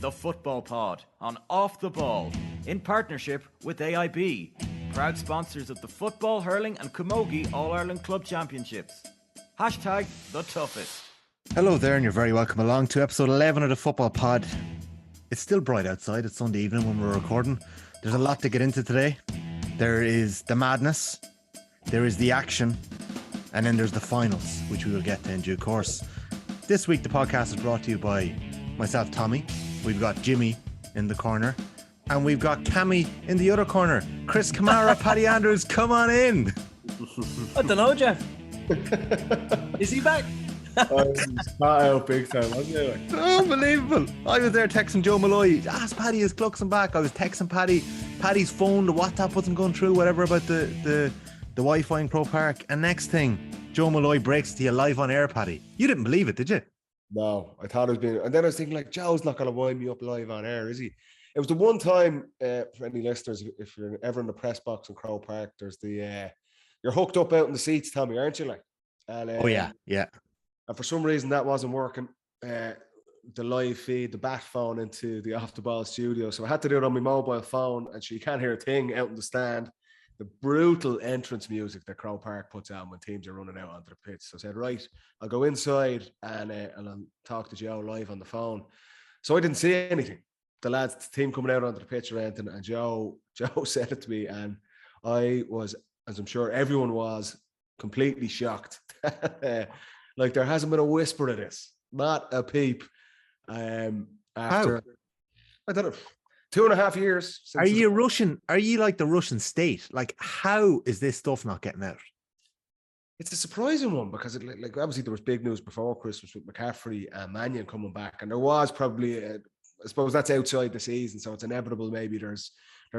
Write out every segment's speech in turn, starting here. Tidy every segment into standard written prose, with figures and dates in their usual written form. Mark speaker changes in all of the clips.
Speaker 1: the Football Pod on Off the Ball in partnership with AIB, proud sponsors of the Football, Hurling and Camogie All-Ireland Club Championships. Hashtag the toughest.
Speaker 2: Hello there, and you're very welcome along to episode 11 of the Football Pod. It's still bright outside. It's Sunday evening when we're recording. There's a lot to get into today. There is the madness, there is the action, and then there's the finals, which we will get to in due course. This week the podcast is brought to you by myself, Tommy. We've got Jimmy in the corner, and we've got Cammy in the other corner. Chris Kamara, Paddy Andrews, come on in.
Speaker 3: I don't know, Jeff. Is he back?
Speaker 4: Out big time, wasn't it?
Speaker 2: Unbelievable. I was there texting Joe Malloy, ask Paddy, is Cluxton back? I was texting Paddy. Paddy's phone, the WhatsApp wasn't going through, whatever, about the Wi-Fi in Croke Park. And next thing, Joe Malloy breaks to you live on air, Paddy. You didn't believe it, did you?
Speaker 4: No, I thought it was being, and then I was thinking, like, Joe's not going to wind me up live on air, is he? It was the one time, for any listeners, if you're ever in the press box in Croke Park, there's the you're hooked up out in the seats, Tommy, aren't you? Like, and,
Speaker 2: oh yeah.
Speaker 4: And for some reason that wasn't working. The live feed, the bat phone into the off the ball studio, so I had to do it on my mobile phone, and you can't hear a thing out in the stand. The brutal entrance music that Croke Park puts on when teams are running out onto the pitch. So I said, right, I'll go inside and I'll talk to Joe live on the phone. So I didn't see anything. The lads, the team coming out onto the pitch or anything, and Joe said it to me, and I was, as I'm sure everyone was, completely shocked. Like, there hasn't been a whisper of this, not a peep. After,
Speaker 2: how?
Speaker 4: I don't know, 2.5 years. Since
Speaker 2: Are you Russian? Are you like the Russian state? Like, how is this stuff not getting out?
Speaker 4: It's a surprising one because, like obviously there was big news before Christmas with McCaffrey and Mannion coming back, and there was probably, I suppose that's outside the season, so it's inevitable. Maybe there's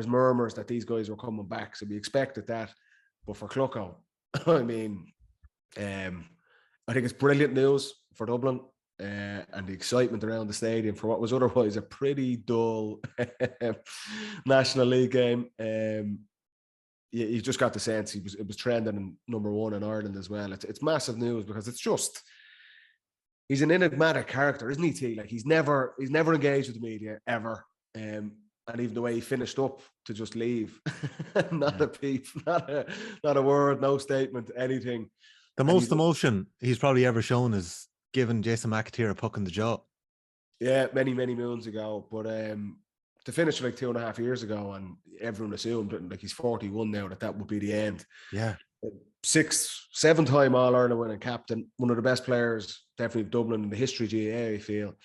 Speaker 4: murmurs that these guys were coming back, so we expected that. But for Clucko, I mean, I think it's brilliant news for Dublin. And the excitement around the stadium for what was otherwise a pretty dull National League game. You just got the sense it was trending in number one in Ireland as well. It's massive news because he's an enigmatic character, isn't he? T? Like, he's never engaged with the media ever. And even the way he finished up to just leave, not a peep, not a word, no statement, anything.
Speaker 2: The most emotion he's probably ever shown is giving Jason McAteer a puck in the jaw. Yeah,
Speaker 4: many moons ago. But to finish like 2.5 years ago, and everyone assumed, like, he's 41 now, that would be the end.
Speaker 2: Yeah.
Speaker 4: 7-time All-Ireland winning captain, one of the best players, definitely of Dublin in the history of GAA, I feel.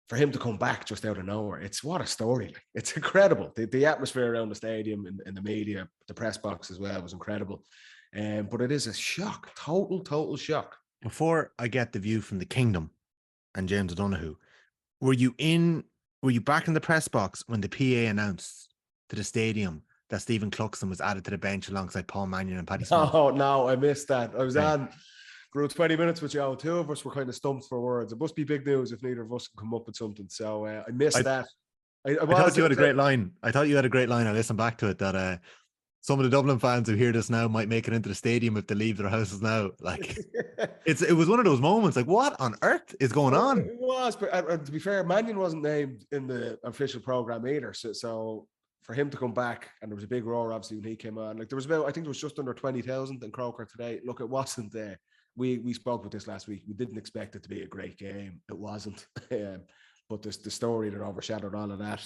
Speaker 4: For him to come back just out of nowhere, it's what a story. Like, it's incredible. The atmosphere around the stadium and the media, the press box as well, was incredible. But it is a shock, total shock.
Speaker 2: Before I get the view from the Kingdom and James O'Donoghue, were you back in the press box when the PA announced to the stadium that Stephen Cluxton was added to the bench alongside Paul Mannion and Paddy Smith?
Speaker 4: Oh no, I missed that. I was on grew 20 minutes with Joe. Two of us were kind of stumped for words. It must be big news if neither of us can come up with something. So I missed that.
Speaker 2: I thought you had a great line. I listened back to it that some of the Dublin fans who hear this now might make it into the stadium if they leave their houses now. Like, it was one of those moments. Like, what on earth is going on?
Speaker 4: It was, but to be fair, Mannion wasn't named in the official program either. So for him to come back, and there was a big roar obviously when he came on. Like, there was I think there was just under 20,000 in Croker today. Look, it wasn't there. We spoke with this last week. We didn't expect it to be a great game. It wasn't. But the story that overshadowed all of that.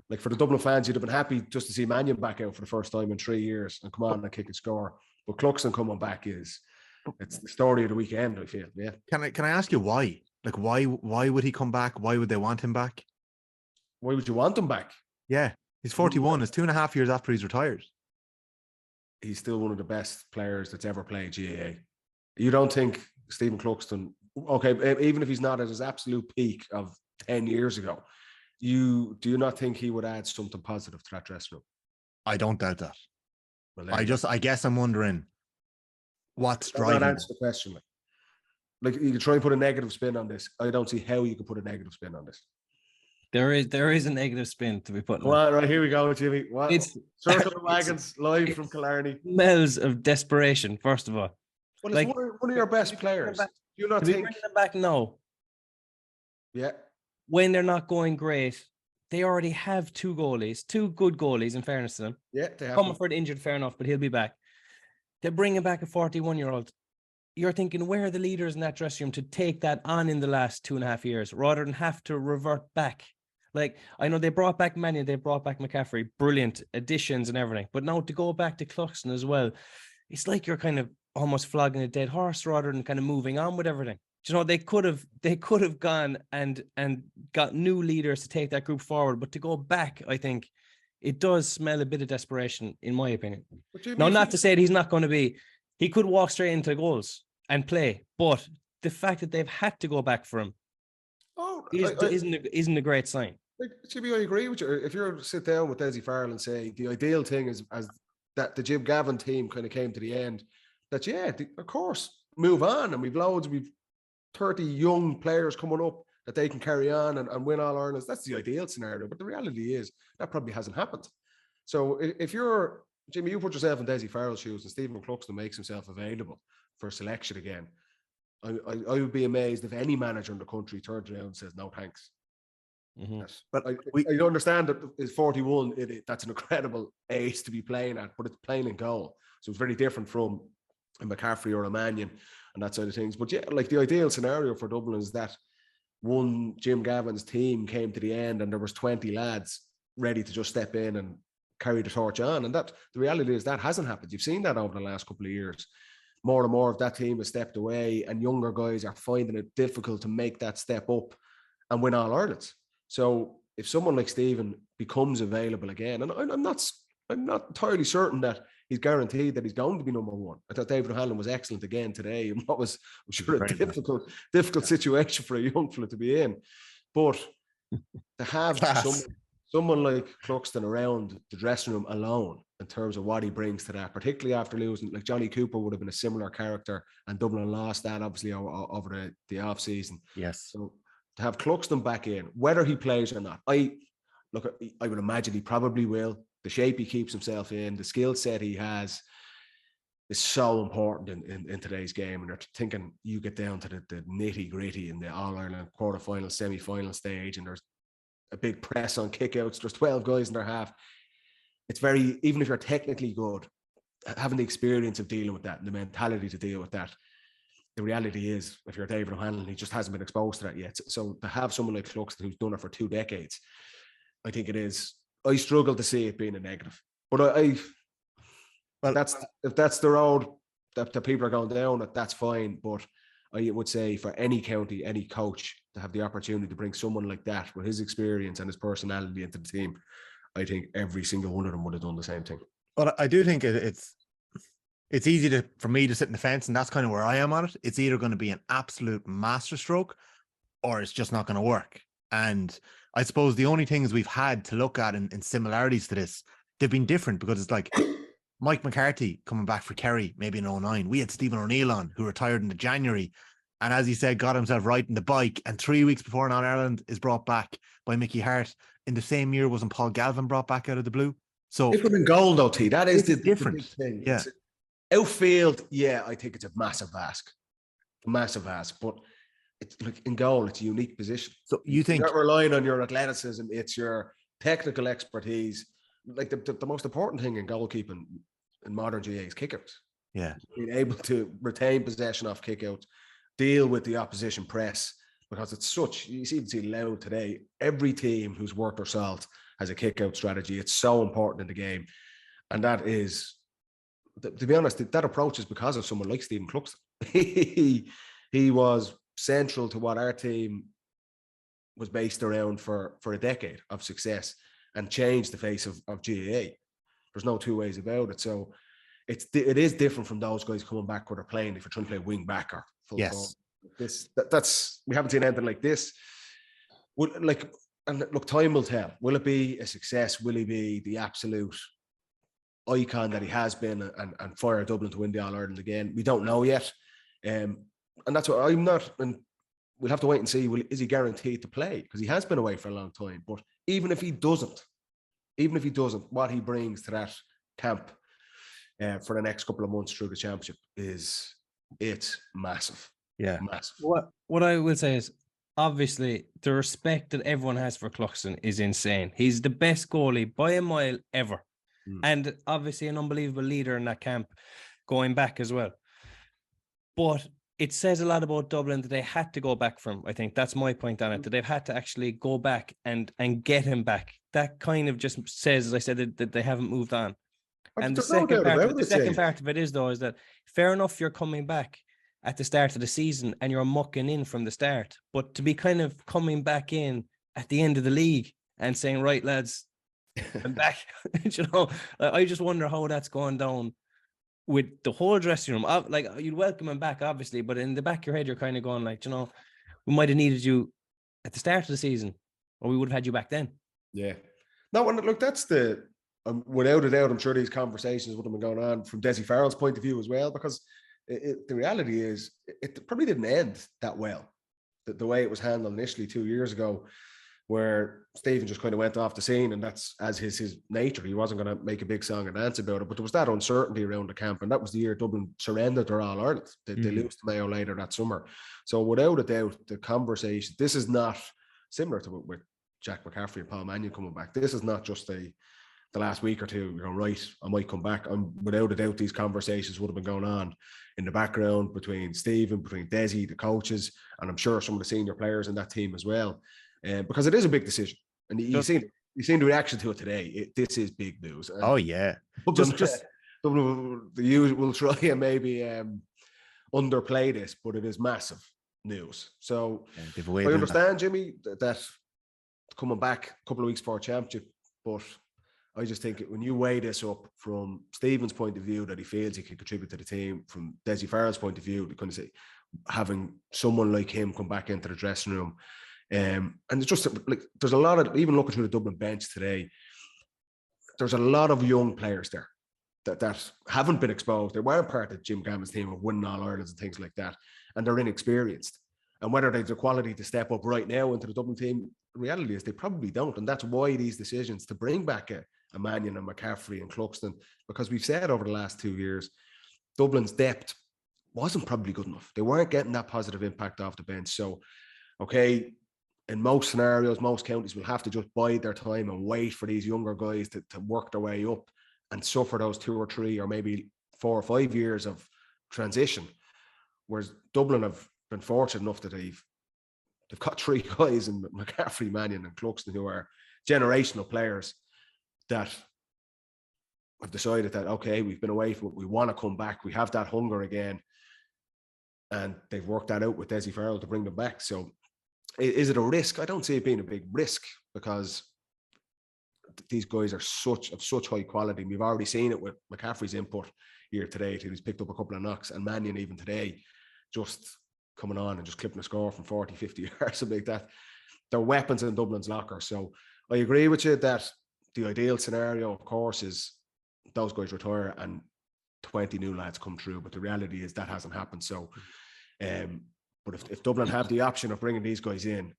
Speaker 4: Like, for the Dublin fans, you'd have been happy just to see Mannion back out for the first time in 3 years and come on and kick and score. But Cluxton coming back it's the story of the weekend, I feel. Yeah.
Speaker 2: Can I ask you why? Like, why would he come back? Why would they want him back?
Speaker 4: Why would you want him back?
Speaker 2: Yeah, he's 41. It's 2.5 years after he's retired.
Speaker 4: He's still one of the best players that's ever played GAA. You don't think Stephen Cluxton, okay, even if he's not at his absolute peak of 10 years ago, do you not think he would add something positive to that dressing room?
Speaker 2: I don't doubt that.
Speaker 4: Well,
Speaker 2: I guess I'm wondering what's driving.
Speaker 4: That answers the question. Like, you can try and put a negative spin on this. I don't see how you could put a negative spin on this.
Speaker 3: There is a negative spin to be put on.
Speaker 4: Well, right, here we go, Jimmy. What? It's Circle the Wagons live from Killarney.
Speaker 3: Smells of desperation, first of all.
Speaker 4: Well, it's one of your best players. Do you not think?
Speaker 3: Bring them back? No.
Speaker 4: Yeah.
Speaker 3: when they're not going great, they already have two good goalies, in fairness to them.
Speaker 4: Yeah, they have.
Speaker 3: Comerford injured, fair enough, but he'll be back. They're bringing back a 41-year-old. You're thinking, where are the leaders in that dressing room to take that on in the last 2.5 years, rather than have to revert back? Like, I know they brought back Mannion, they brought back McCaffrey, brilliant additions and everything. But now to go back to Cluxton as well, it's like you're kind of almost flogging a dead horse rather than kind of moving on with everything. You know, they could have gone and got new leaders to take that group forward. But to go back, I think it does smell a bit of desperation, in my opinion. Now, not to say that he's not going to be, he could walk straight into goals and play, but the fact that they've had to go back for him isn't a great sign.
Speaker 4: Jimmy, I agree with you. If you sit down with Desi Farrell and say the ideal thing is as that the Jim Gavin team kind of came to the end, that of course, move on, and we've 30 young players coming up that they can carry on and win all Ireland. That's the ideal scenario, but the reality is that probably hasn't happened. So if you're Jimmy, you put yourself in Desi Farrell's shoes and Stephen Cluxton makes himself available for selection again, I would be amazed if any manager in the country turns around and says no thanks.
Speaker 2: Mm-hmm.
Speaker 4: Yes. But I understand that it's 41. That's an incredible age to be playing at, but it's playing in goal, so it's very different from a McCaffrey or a Mannion and that side of things. But yeah, like the ideal scenario for Dublin is that one Jim Gavin's team came to the end and there was 20 lads ready to just step in and carry the torch on. And that the reality is that hasn't happened. You've seen that over the last couple of years. More and more of that team has stepped away, and younger guys are finding it difficult to make that step up and win all Irelands. So if someone like Stephen becomes available again, and I'm not entirely certain that he's guaranteed that he's going to be number one. I thought David O'Hanlon was excellent again today, and what was, I'm sure, a difficult situation for a young fella to be in. But to have someone like Cluxton around the dressing room alone in terms of what he brings to that, particularly after losing, like Johnny Cooper would have been a similar character, and Dublin lost that obviously over the off season.
Speaker 2: Yes.
Speaker 4: So to have Cluxton back in, whether he plays or not, I would imagine he probably will. The shape he keeps himself in, the skill set he has is so important in today's game. And they're thinking you get down to the nitty gritty in the All-Ireland quarterfinal, semi-final stage, and there's a big press on kickouts. There's 12 guys in their half. It's very, even if you're technically good, having the experience of dealing with that and the mentality to deal with that. The reality is, if you're David O'Hanlon, he just hasn't been exposed to that yet. So to have someone like Cluxton who's done it for 2 decades, I think it is. I struggle to see it being a negative. But if that's the road that people are going down, that's fine. But I would say for any county, any coach to have the opportunity to bring someone like that with his experience and his personality into the team, I think every single one of them would have done the same thing.
Speaker 2: Well, I do think it's easy for me to sit in the fence, and that's kind of where I am on it. It's either going to be an absolute masterstroke or it's just not going to work. And I suppose the only things we've had to look at in similarities to this, they've been different, because it's like Mike McCarthy coming back for Kerry, maybe in 2009. We had Stephen O'Neill on, who retired in the January. And as he said, got himself riding the bike. And 3 weeks before Ireland is brought back by Mickey Hart. In the same year, wasn't Paul Galvin brought back out of the blue? So
Speaker 4: different in goal, though, T. That is the
Speaker 2: different
Speaker 4: thing.
Speaker 2: Yeah.
Speaker 4: Outfield, yeah, I think it's a massive ask. But it's like in goal, it's a unique position.
Speaker 2: So you think
Speaker 4: you're not relying on your athleticism, it's your technical expertise. Like the most important thing in goalkeeping in modern GA is kickouts.
Speaker 2: Yeah.
Speaker 4: Being able to retain possession off kickouts, deal with the opposition press, because it's such, you see Loud today, every team who's worth their salt has a kick-out strategy. It's so important in the game. And that is, to be honest, that approach is because of someone like Stephen Cluxton. He was central to what our team was based around for a decade of success and changed the face of GAA. There's no two ways about it. So it is different from those guys coming back where they're playing if you're trying to play wing back or full forward. That's we haven't seen anything like this. And look, time will tell. Will it be a success? Will he be the absolute icon that he has been and fire Dublin to win the All-Ireland again? We don't know yet. And that's what I'm not, and we'll have to wait and see, is he guaranteed to play? Because he has been away for a long time. But even if he doesn't, what he brings to that camp for the next couple of months through the championship it's massive.
Speaker 2: Yeah.
Speaker 4: Massive.
Speaker 3: What I will say is, obviously the respect that everyone has for Cluxton is insane. He's the best goalie by a mile ever. And obviously an unbelievable leader in that camp going back as well. But it says a lot about Dublin that they had to go back from. I think that's my point on it, that they've had to actually go back and get him back. That kind of just says, as I said, that they haven't moved on. And the second part of it is, though, is that fair enough, you're coming back at the start of the season and you're mucking in from the start. But to be kind of coming back in at the end of the league and saying, right, lads, I'm back. I just wonder how that's going down with the whole dressing room. Like, you'd welcome him back, obviously, but in the back of your head, you're kind of going like, we might have needed you at the start of the season, or we would have had you back then.
Speaker 4: Yeah. No, and look, that's without a doubt, I'm sure these conversations would have been going on from Dessie Farrell's point of view as well, because the reality is it probably didn't end that well. The way it was handled initially 2 years ago, where Stephen just kind of went off the scene, and that's as his nature. He wasn't going to make a big song and dance about it, but there was that uncertainty around the camp, and that was the year Dublin surrendered their All-Ireland. They lose to Mayo later that summer. So without a doubt, the conversation, this is not similar to with Jack McCaffrey and Paul Mannion coming back. This is not just the last week or two, you're going, right, I might come back. Without a doubt, these conversations would have been going on in the background between Stephen, between Dessie, the coaches, and I'm sure some of the senior players in that team as well. Because it is a big decision. And you've seen the reaction to it today. This is big news. And
Speaker 2: oh, yeah.
Speaker 4: We'll try and maybe underplay this, but it is massive news. So I understand, Jimmy, that coming back a couple of weeks for a championship, but I just think when you weigh this up from Stephen's point of view, that he feels he can contribute to the team, from Dessie Farrell's point of view, to kind of say, having someone like him come back into the dressing room. And it's just like, there's a lot of, even looking through the Dublin bench today, there's a lot of young players there that haven't been exposed. They weren't part of Jim Gammon's team of winning All-Irelands and things like that. And they're inexperienced. And whether they have the quality to step up right now into the Dublin team, the reality is they probably don't. And that's why these decisions to bring back a Mannion and McCaffrey and Cluxton, because we've said over the last 2 years, Dublin's depth wasn't probably good enough. They weren't getting that positive impact off the bench. So, okay, in most scenarios, most counties will have to just bide their time and wait for these younger guys to work their way up and suffer those 2 or 3 or maybe 4 or 5 years of transition. Whereas Dublin have been fortunate enough that they've got 3 guys in McCaffrey, Mannion and Cluxton who are generational players that have decided that, okay, we've been away from it, we want to come back, we have that hunger again. And they've worked that out with Dessie Farrell to bring them back. So is it a risk? I don't see it being a big risk, because these guys are of such high quality. We've already seen it with McCaffrey's input here today. He's picked up a couple of knocks, and Mannion even today, just coming on and just clipping a score from 40, 50 yards, something like that. They're weapons in Dublin's locker. So I agree with you that the ideal scenario, of course, is those guys retire and 20 new lads come through. But the reality is that hasn't happened. So, but if Dublin have the option of bringing these guys in,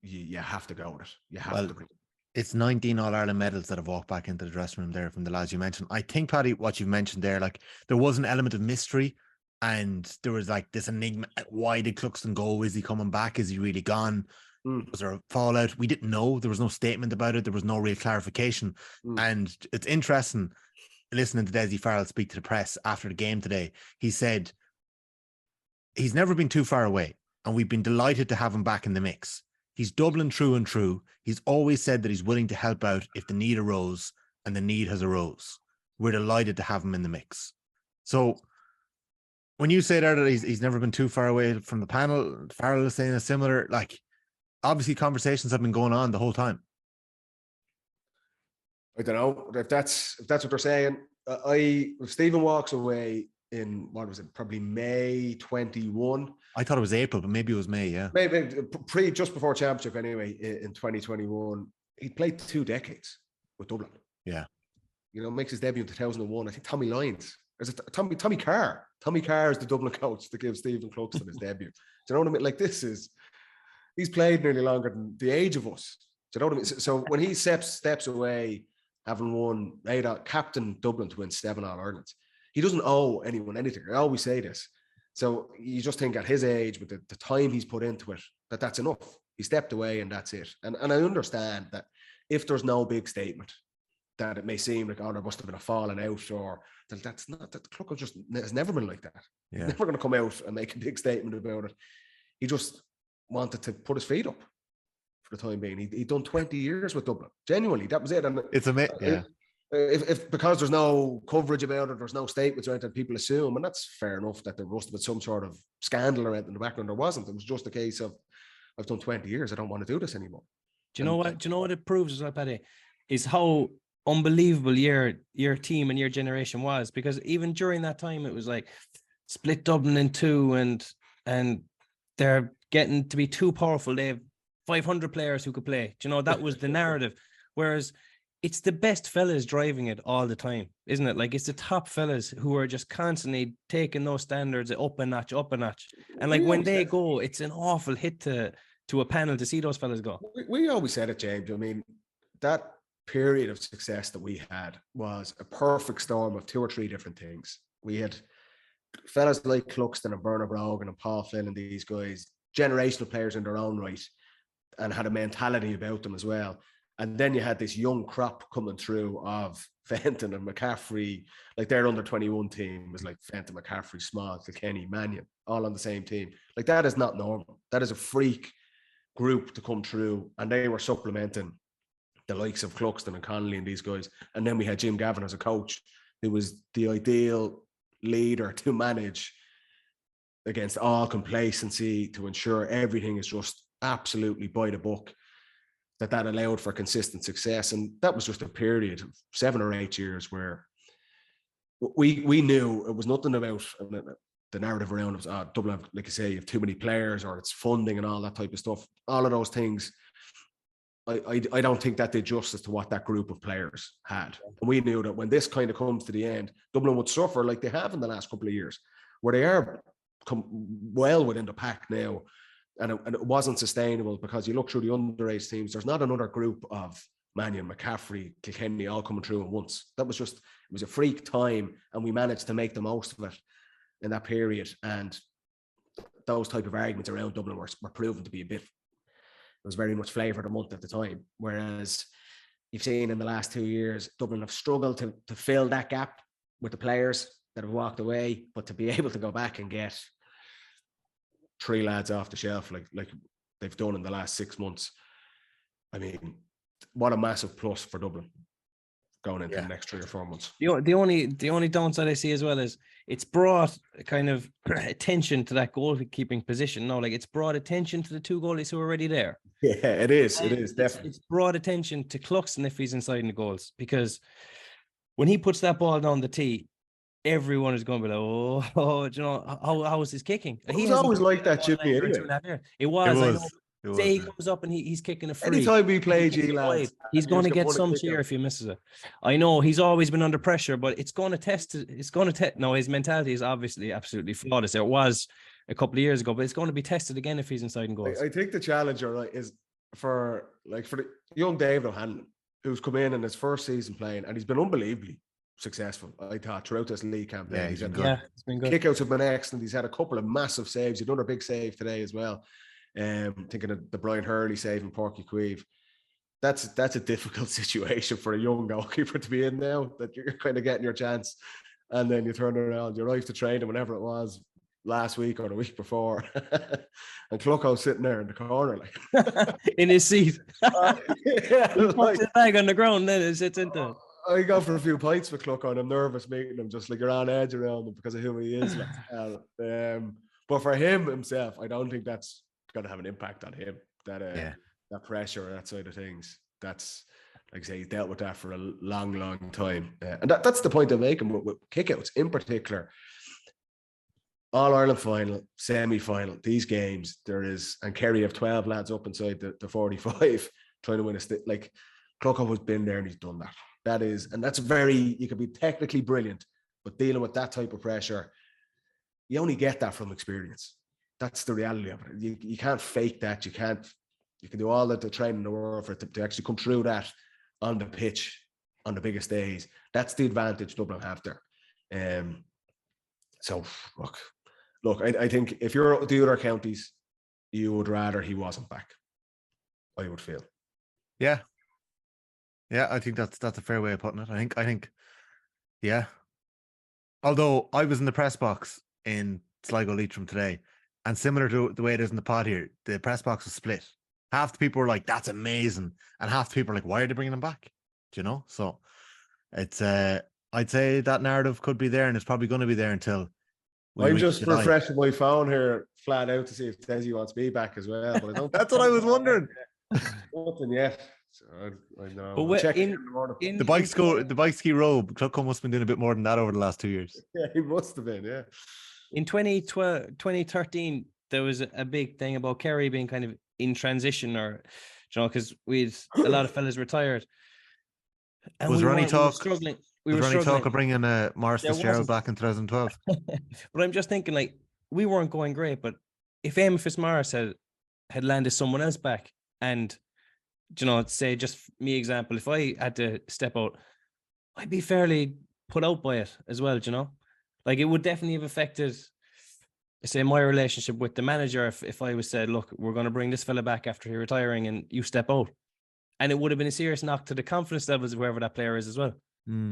Speaker 4: you have to go with it. You have to bring them.
Speaker 2: It's 19 All-Ireland medals that have walked back into the dressing room there from the lads you mentioned. I think, Paddy, what you've mentioned there, like, there was an element of mystery, and there was like this enigma. Why did Cluxton go? Is he coming back? Is he really gone? Was there a fallout? We didn't know. There was no statement about it. There was no real clarification. And it's interesting listening to Dessie Farrell speak to the press after the game today. He said he's never been too far away, and we've been delighted to have him back in the mix. He's Dublin true and true. He's always said that he's willing to help out if the need arose, and the need has arose. We're delighted to have him in the mix. So when you say there that he's never been too far away from the panel, Farrell is saying a similar, like, obviously conversations have been going on the whole time.
Speaker 4: I don't know if that's what they're saying. If Stephen walks away in, what was it, probably May 21.
Speaker 2: I thought it was April, but maybe it was May. Yeah,
Speaker 4: maybe just before championship anyway. In 2021, he played 2 decades with Dublin.
Speaker 2: Yeah,
Speaker 4: makes his debut in 2001. I think Tommy Lyons. Is it Tommy Carr? Tommy Carr is the Dublin coach to give Stephen Cluxton his debut. Do you know what I mean? Like, he's played nearly longer than the age of us. Do you know what I mean? So when he steps away, having won 8, captain Dublin to win 7 All-Irelands, he doesn't owe anyone anything. I always say this. So you just think at his age, with the time he's put into it, that's enough. He stepped away and that's it. And I understand that if there's no big statement, that it may seem like, oh, there must have been a falling out, or that's not, that Cluck just has never been like that.
Speaker 2: Yeah.
Speaker 4: He's never going to come out and make a big statement about it. He just wanted to put his feet up for the time being. He'd done 20 years with Dublin. Genuinely, that was it. And
Speaker 2: It's amazing. Yeah.
Speaker 4: If because there's no coverage about it, there's no statements or anything, people assume, and that's fair enough, that there must have been some sort of scandal or anything in the background. There wasn't. It was just a case of, I've done 20 years. I don't want to do this anymore.
Speaker 3: Do you know what? Do you know what it proves as well, Paddy? Is how unbelievable your team and your generation was, because even during that time it was like split Dublin in two, and they're getting to be too powerful. They have 500 players who could play. Do you know, that was the narrative. Whereas it's the best fellas driving it all the time, isn't it? Like, it's the top fellas who are just constantly taking those standards up a notch, up a notch. And like when they go, it's an awful hit to a panel to see those fellas go.
Speaker 4: We always said it, James. I mean, that period of success that we had was a perfect storm of two or three different things. We had fellas like Cluxton and Bernard Brogan and Paul Flynn and these guys, generational players in their own right, and had a mentality about them as well. And then you had this young crop coming through of Fenton and McCaffrey. Like, their under 21 team was like Fenton, McCaffrey, Small, Kilkenny, Mannion, all on the same team. Like, that is not normal. That is a freak group to come through, and they were supplementing the likes of Cluxton and Connolly and these guys. And then we had Jim Gavin as a coach, who was the ideal leader to manage against all complacency, to ensure everything is just absolutely by the book, that allowed for consistent success. And that was just a period of 7 or 8 years where we knew it was nothing about the narrative around it was, Dublin, like you say, you have too many players, or it's funding and all that type of stuff. All of those things, I don't think that did justice to what that group of players had. And we knew that when this kind of comes to the end, Dublin would suffer like they have in the last couple of years, where they are well within the pack now. And it wasn't sustainable, because you look through the underage teams, there's not another group of Mannion, McCaffrey, Kilkenny all coming through at once. That was just, it was a freak time, and we managed to make the most of it in that period. And those type of arguments around Dublin were proven to be it was very much flavour of the month at the time. Whereas you've seen in the last 2 years, Dublin have struggled to fill that gap with the players that have walked away, but to be able to go back and get 3 lads off the shelf like they've done in the last 6 months, I mean, what a massive plus for Dublin going into the next 3 or 4 months.
Speaker 3: The only downside I see as well is it's brought kind of attention to that goalkeeping position. No, like, it's brought attention to the 2 goalies who are already there.
Speaker 4: Yeah, it is. It is definitely.
Speaker 3: It's brought attention to Cluxton if he's inside the goals, because when he puts that ball down the tee, everyone is going to be like, oh, do you know, how is his kicking?
Speaker 4: It was always like that, Jimmy, anyway.
Speaker 3: It was. Say he comes up and he's kicking a free.
Speaker 4: Anytime we play G lads,
Speaker 3: he's going to get some cheer if he misses it. I know he's always been under pressure, but it's going to test. No, his mentality is obviously absolutely flawless. It was a couple of years ago, but it's going to be tested again if he's inside and goals.
Speaker 4: I think the challenger, right, is for the young David O'Hanlon, who's come in his first season playing, and he's been unbelievably successful, I thought, throughout this league campaign.
Speaker 2: Yeah, he's been good.
Speaker 3: It's been good.
Speaker 4: Kickouts have been excellent. He's had a couple of massive saves. He's done a big save today as well. Thinking of the Brian Hurley save in Porky Queeve. That's a difficult situation for a young goalkeeper to be in now, that you're kind of getting your chance, and then you turn around, you arrive to training whenever it was last week or the week before, and Clucko's sitting there in the corner, like
Speaker 3: in his seat.
Speaker 4: Yeah,
Speaker 3: he puts his bag on the ground, then it sits into.
Speaker 4: I go for a few pints with Clucko, and I'm nervous meeting him, just like you're on edge around him because of who he is. But for him himself, I don't think that's going to have an impact on him. That pressure or that side of things. That's, like I say, he's dealt with that for a long, long time. And that's the point I'm making with kickouts in particular. All Ireland final, semi-final, these games, there is, and Kerry have 12 lads up inside the 45 trying to win a stick. Like, Clucko has been there and he's done that. That's you could be technically brilliant, but dealing with that type of pressure, you only get that from experience. That's the reality of it. You can't fake that. You can do all the training in the world for it to actually come through that on the pitch on the biggest days. That's the advantage Dublin have there. So look, look, I think if you're the other counties, you would rather he wasn't back. I would feel.
Speaker 2: Yeah. Yeah, I think that's a fair way of putting it. I think, yeah. Although I was in the press box in Sligo Leitrim today, and similar to the way it is in the pod here, the press box was split. Half the people were like, "That's amazing," and half the people were like, "Why are they bringing him back?" Do you know? So it's I'd say that narrative could be there, and it's probably going to be there until
Speaker 4: I'm
Speaker 2: reach
Speaker 4: just
Speaker 2: July.
Speaker 4: refreshing my phone here, flat out, to see if Desi wants me back as well. But I don't.
Speaker 2: That's what I was wondering.
Speaker 4: Nothing yet. So I know.
Speaker 3: But
Speaker 4: I'll check
Speaker 3: in
Speaker 4: in the morning.
Speaker 2: The bike ski robe, Cluxton must have been doing a bit more than that over the last 2 years.
Speaker 4: Yeah, he must have been. Yeah.
Speaker 3: In 2013, there was a big thing about Kerry being kind of in transition, or because we'd a lot of fellas retired. And
Speaker 2: Was
Speaker 3: we
Speaker 2: there any
Speaker 3: were
Speaker 2: talk?
Speaker 3: struggling.
Speaker 2: Was there any talk of bringing Morris
Speaker 3: There
Speaker 2: Fitzgerald
Speaker 3: wasn't.
Speaker 2: back in 2012?
Speaker 3: But I'm just thinking, like, we weren't going great, but if Eamon Fitzmaurice had landed someone else back, and say, just me example, if I had to step out, I'd be fairly put out by it as well. Like, it would definitely have affected, say, my relationship with the manager if I was said, look, we're going to bring this fella back after he's retiring and you step out. And it would have been a serious knock to the confidence levels of whoever that player is as well.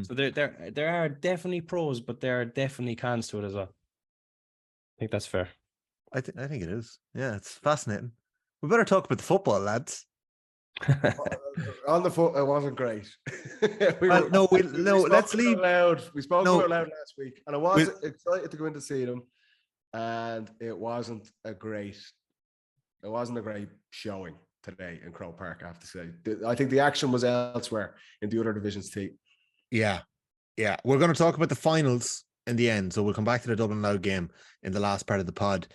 Speaker 3: So there are definitely pros, but there are definitely cons to it as well. I think that's fair.
Speaker 2: I think it is. Yeah, it's fascinating. We better talk about the football, lads.
Speaker 4: On the foot, it wasn't great.
Speaker 2: Let's leave.
Speaker 4: We spoke out loud last week, and I was excited to go in to see them, and it wasn't a great showing today in Croke Park, I have to say. I think the action was elsewhere in the other divisions too.
Speaker 2: Yeah. We're going to talk about the finals in the end, so we'll come back to the Dublin Loud game in the last part of the pod.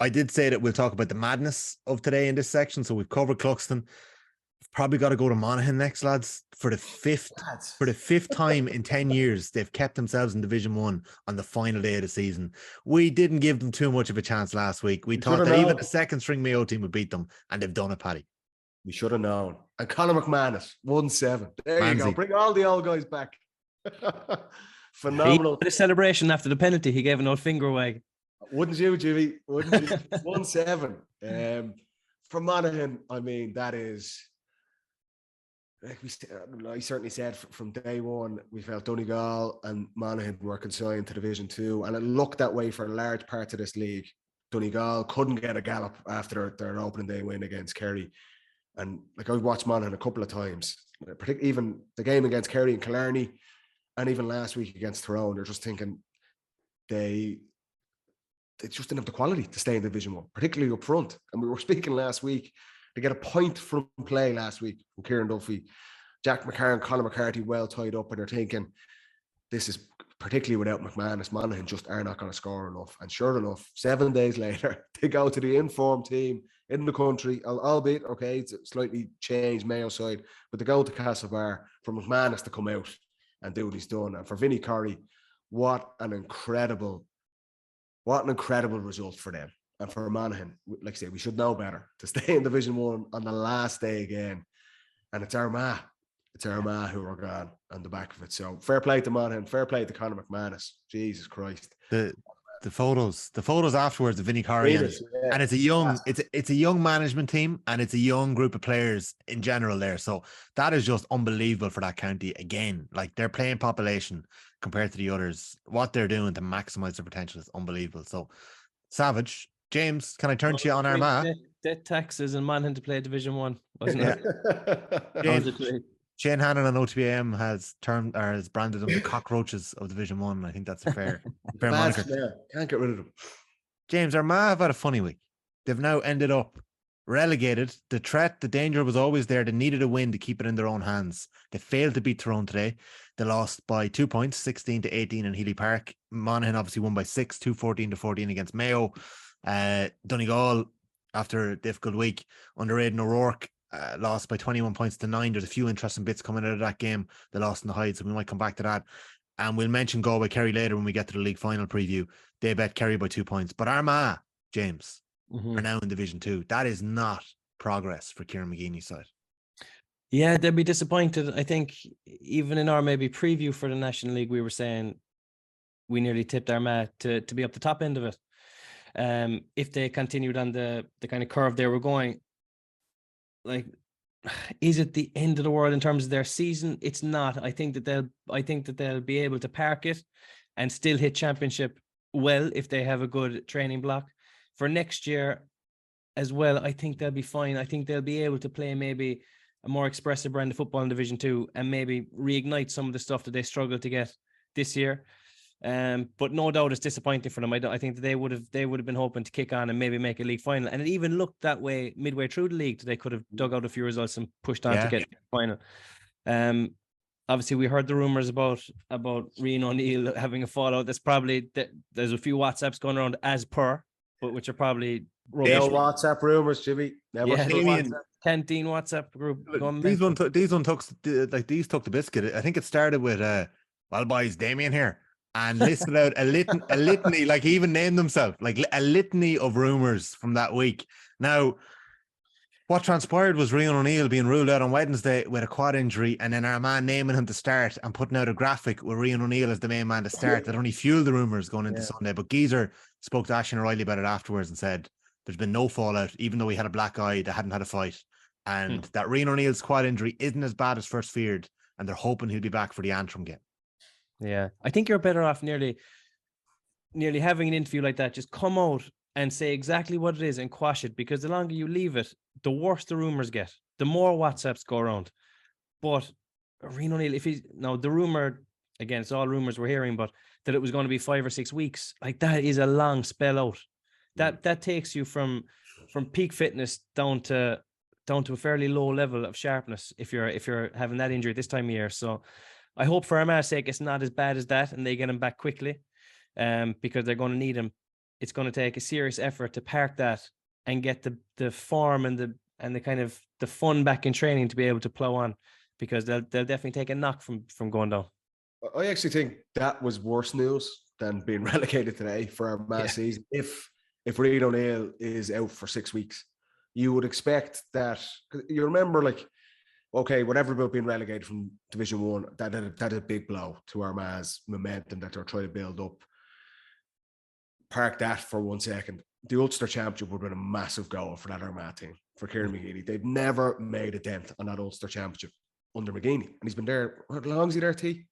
Speaker 2: I did say that we'll talk about the madness of today in this section, so we've covered Cluxton. We've probably got to go to Monaghan next, lads. For the fifth time in 10 years, they've kept themselves in Division 1 on the final day of the season. We didn't give them too much of a chance last week. We thought that even the second string Mayo team would beat them, and they've done it, Paddy.
Speaker 4: We should have known. And Conor McManus, 1-7. There you go. Bring all the old guys back. Phenomenal.
Speaker 3: The celebration after the penalty, he gave an old finger wag.
Speaker 4: Wouldn't you, Jimmy? Wouldn't you? 1-7. For Monaghan, I mean, that is, like I certainly said from day one, we felt Donegal and Monaghan were consigned to Division 2, and it looked that way for large parts of this league. Donegal couldn't get a gallop after their opening day win against Kerry. And like, I've watched Monaghan a couple of times, particularly even the game against Kerry and Killarney, and even last week against Tyrone. They're just thinking they just didn't have the quality to stay in Division 1, particularly up front. And we were speaking last week, to get a point from play last week from Kieran Duffy, Jack McCarr and Colin McCarthy well tied up, and they're thinking, this is, particularly without McManus, Monaghan just are not going to score enough. And sure enough, 7 days later, they go to the informed team in the country, albeit, okay, it's slightly changed Mayo side, but they go to Castlebar for McManus to come out and do what he's done. And for Vinnie Corrie, what an incredible result for them. And for Monaghan, like I say, we should know better to stay in Division 1 on the last day again. And it's Armagh. It's Armagh who are gone on the back of it. So fair play to Monaghan, fair play to Conor McManus. Jesus Christ.
Speaker 2: The photos afterwards of Vinnie Corrie, and it's a young management team, and it's a young group of players in general there. So that is just unbelievable for that county again. Like, their playing population compared to the others, what they're doing to maximize their potential is unbelievable. So savage. James, can I turn to you on Armagh?
Speaker 3: Debt taxes and Monaghan to play Division 1, wasn't it?
Speaker 2: Shane Hannon on OTBM has branded them the cockroaches of Division 1. I think that's a fair moniker.
Speaker 4: Can't get rid of them.
Speaker 2: James, Armagh have had a funny week. They've now ended up relegated. The danger was always there. They needed a win to keep it in their own hands. They failed to beat Tyrone today. They lost by 2 points, 16-18 in Healy Park. Monaghan obviously won by 6, 14-14 against Mayo. Donegal, after a difficult week under Aidan O'Rourke, lost by 21 points to 9. There's a few interesting bits coming out of that game. They lost in the Hyde, so we might come back to that. And we'll mention Galway Kerry later when we get to the league final preview. They bet Kerry by 2 points. But Armagh, James, are now in Division 2. That is not progress for Kieran McGeeney's side.
Speaker 3: Yeah, they'd be disappointed. I think even in our maybe preview for the National League, we were saying we nearly tipped Armagh to be up the top end of it. if they continued on the kind of curve they were going. Like, is it the end of the world in terms of their season? It's not. I think that they'll be able to park it and still hit championship well if they have a good training block for next year as well. I think they'll be fine. I think they'll be able to play maybe a more expressive brand of football in Division 2 and maybe reignite some of the stuff that they struggled to get this year. But no doubt it's disappointing for them. I think that they would have been hoping to kick on and maybe make a league final, and it even looked that way midway through the league. They could have dug out a few results and pushed on to get the final. Obviously we heard the rumors about Rian O'Neill having a fallout. That's probably there's a few WhatsApps going around as per, but which are probably rubbish.
Speaker 4: No WhatsApp rumors, Jimmy.
Speaker 3: Canteen WhatsApp group.
Speaker 2: These took the biscuit. I think it started with well, boys, Damien here, and listed out a litany, like he even named himself, like a litany of rumors from that week. Now, what transpired was Rian O'Neill being ruled out on Wednesday with a quad injury, and then Armagh naming him to start and putting out a graphic with Rian O'Neill as the main man to start that only fueled the rumors going into Sunday. But Geezer spoke to Ashton O'Reilly about it afterwards and said there's been no fallout, even though he had a black eye, they hadn't had a fight, and that Rian O'Neill's quad injury isn't as bad as first feared, and they're hoping he'll be back for the Antrim game.
Speaker 3: Yeah, I think you're better off nearly having an interview like that. Just come out and say exactly what it is and quash it, because the longer you leave it, the worse the rumors get, the more WhatsApps go around. But Rian O'Neill, the rumor, again, it's all rumors we're hearing, but that it was going to be 5 or 6 weeks, like that is a long spell out. That takes you from peak fitness down to a fairly low level of sharpness if you're having that injury this time of year. So I hope for Armagh's sake it's not as bad as that and they get him back quickly, because they're going to need him. It's going to take a serious effort to park that and get the form and the kind of the fun back in training to be able to plow on, because they'll definitely take a knock from going down.
Speaker 4: I actually think that was worse news than being relegated today for our season. If Rian O'Neill is out for 6 weeks, you would expect that. You remember, like, okay, whatever about being relegated from Division 1, that is a big blow to Armagh's momentum that they're trying to build up. Park that for 1 second. The Ulster Championship would have been a massive goal for that Armagh team, for Kieran McGeady. They've never made a dent on that Ulster Championship under McGeady. And he's been there, how long is he there, T?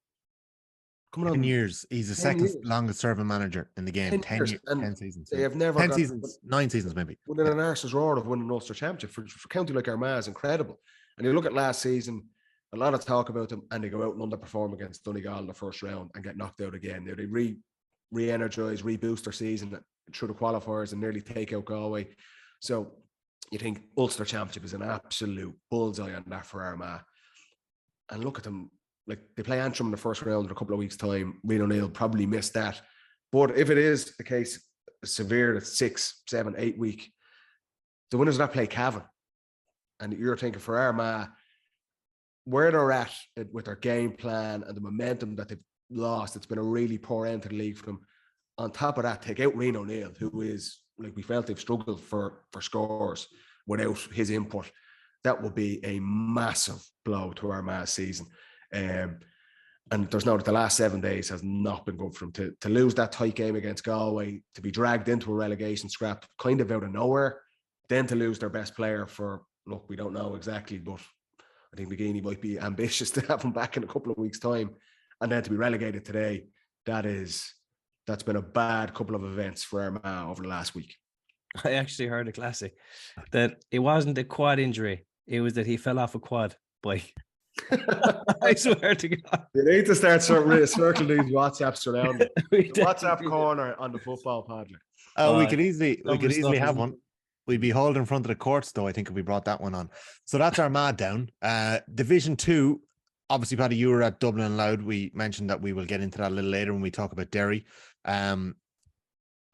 Speaker 2: Coming on 10 years. He's the second longest serving manager in the game. 10 seasons.
Speaker 4: They have never
Speaker 2: 10 seasons, 9 seasons maybe.
Speaker 4: Within an arse's roar of winning an Ulster Championship for a county like Armagh is incredible. And you look at last season, a lot of talk about them, and they go out and underperform against Donegal in the first round and get knocked out again. They re-energize, reboost their season through the qualifiers and nearly take out Galway. So you think Ulster Championship is an absolute bullseye on that for Armagh. And look at them, like they play Antrim in the first round in a couple of weeks' time. Rian O'Neill probably missed that. But if it is the case, severe, at 6, 7, 8 week, the winners of that play Cavan. And you're thinking for Armagh, where they're at with their game plan and the momentum that they've lost, it's been a really poor end to the league for them. On top of that, take out Rian O'Neill, who is, like, we felt they've struggled for scores without his input. That would be a massive blow to Armagh's season. And there's no, the last 7 days has not been good for them. To lose that tight game against Galway, to be dragged into a relegation scrap kind of out of nowhere, then to lose their best player for, look, we don't know exactly, but I think McGeady might be ambitious to have him back in a couple of weeks' time. And then to be relegated today, that's been a bad couple of events for Armagh over the last week.
Speaker 3: I actually heard a classic that it wasn't a quad injury, it was that he fell off a quad bike. I swear to God.
Speaker 4: You need to start circling these WhatsApps around the WhatsApp corner on the football pod.
Speaker 2: We could easily have one. We'd be hauled in front of the courts, though, I think, if we brought that one on. So that's Armagh down. Division 2, obviously, Paddy, you were at Dublin and Louth. We mentioned that we will get into that a little later when we talk about Derry. Clare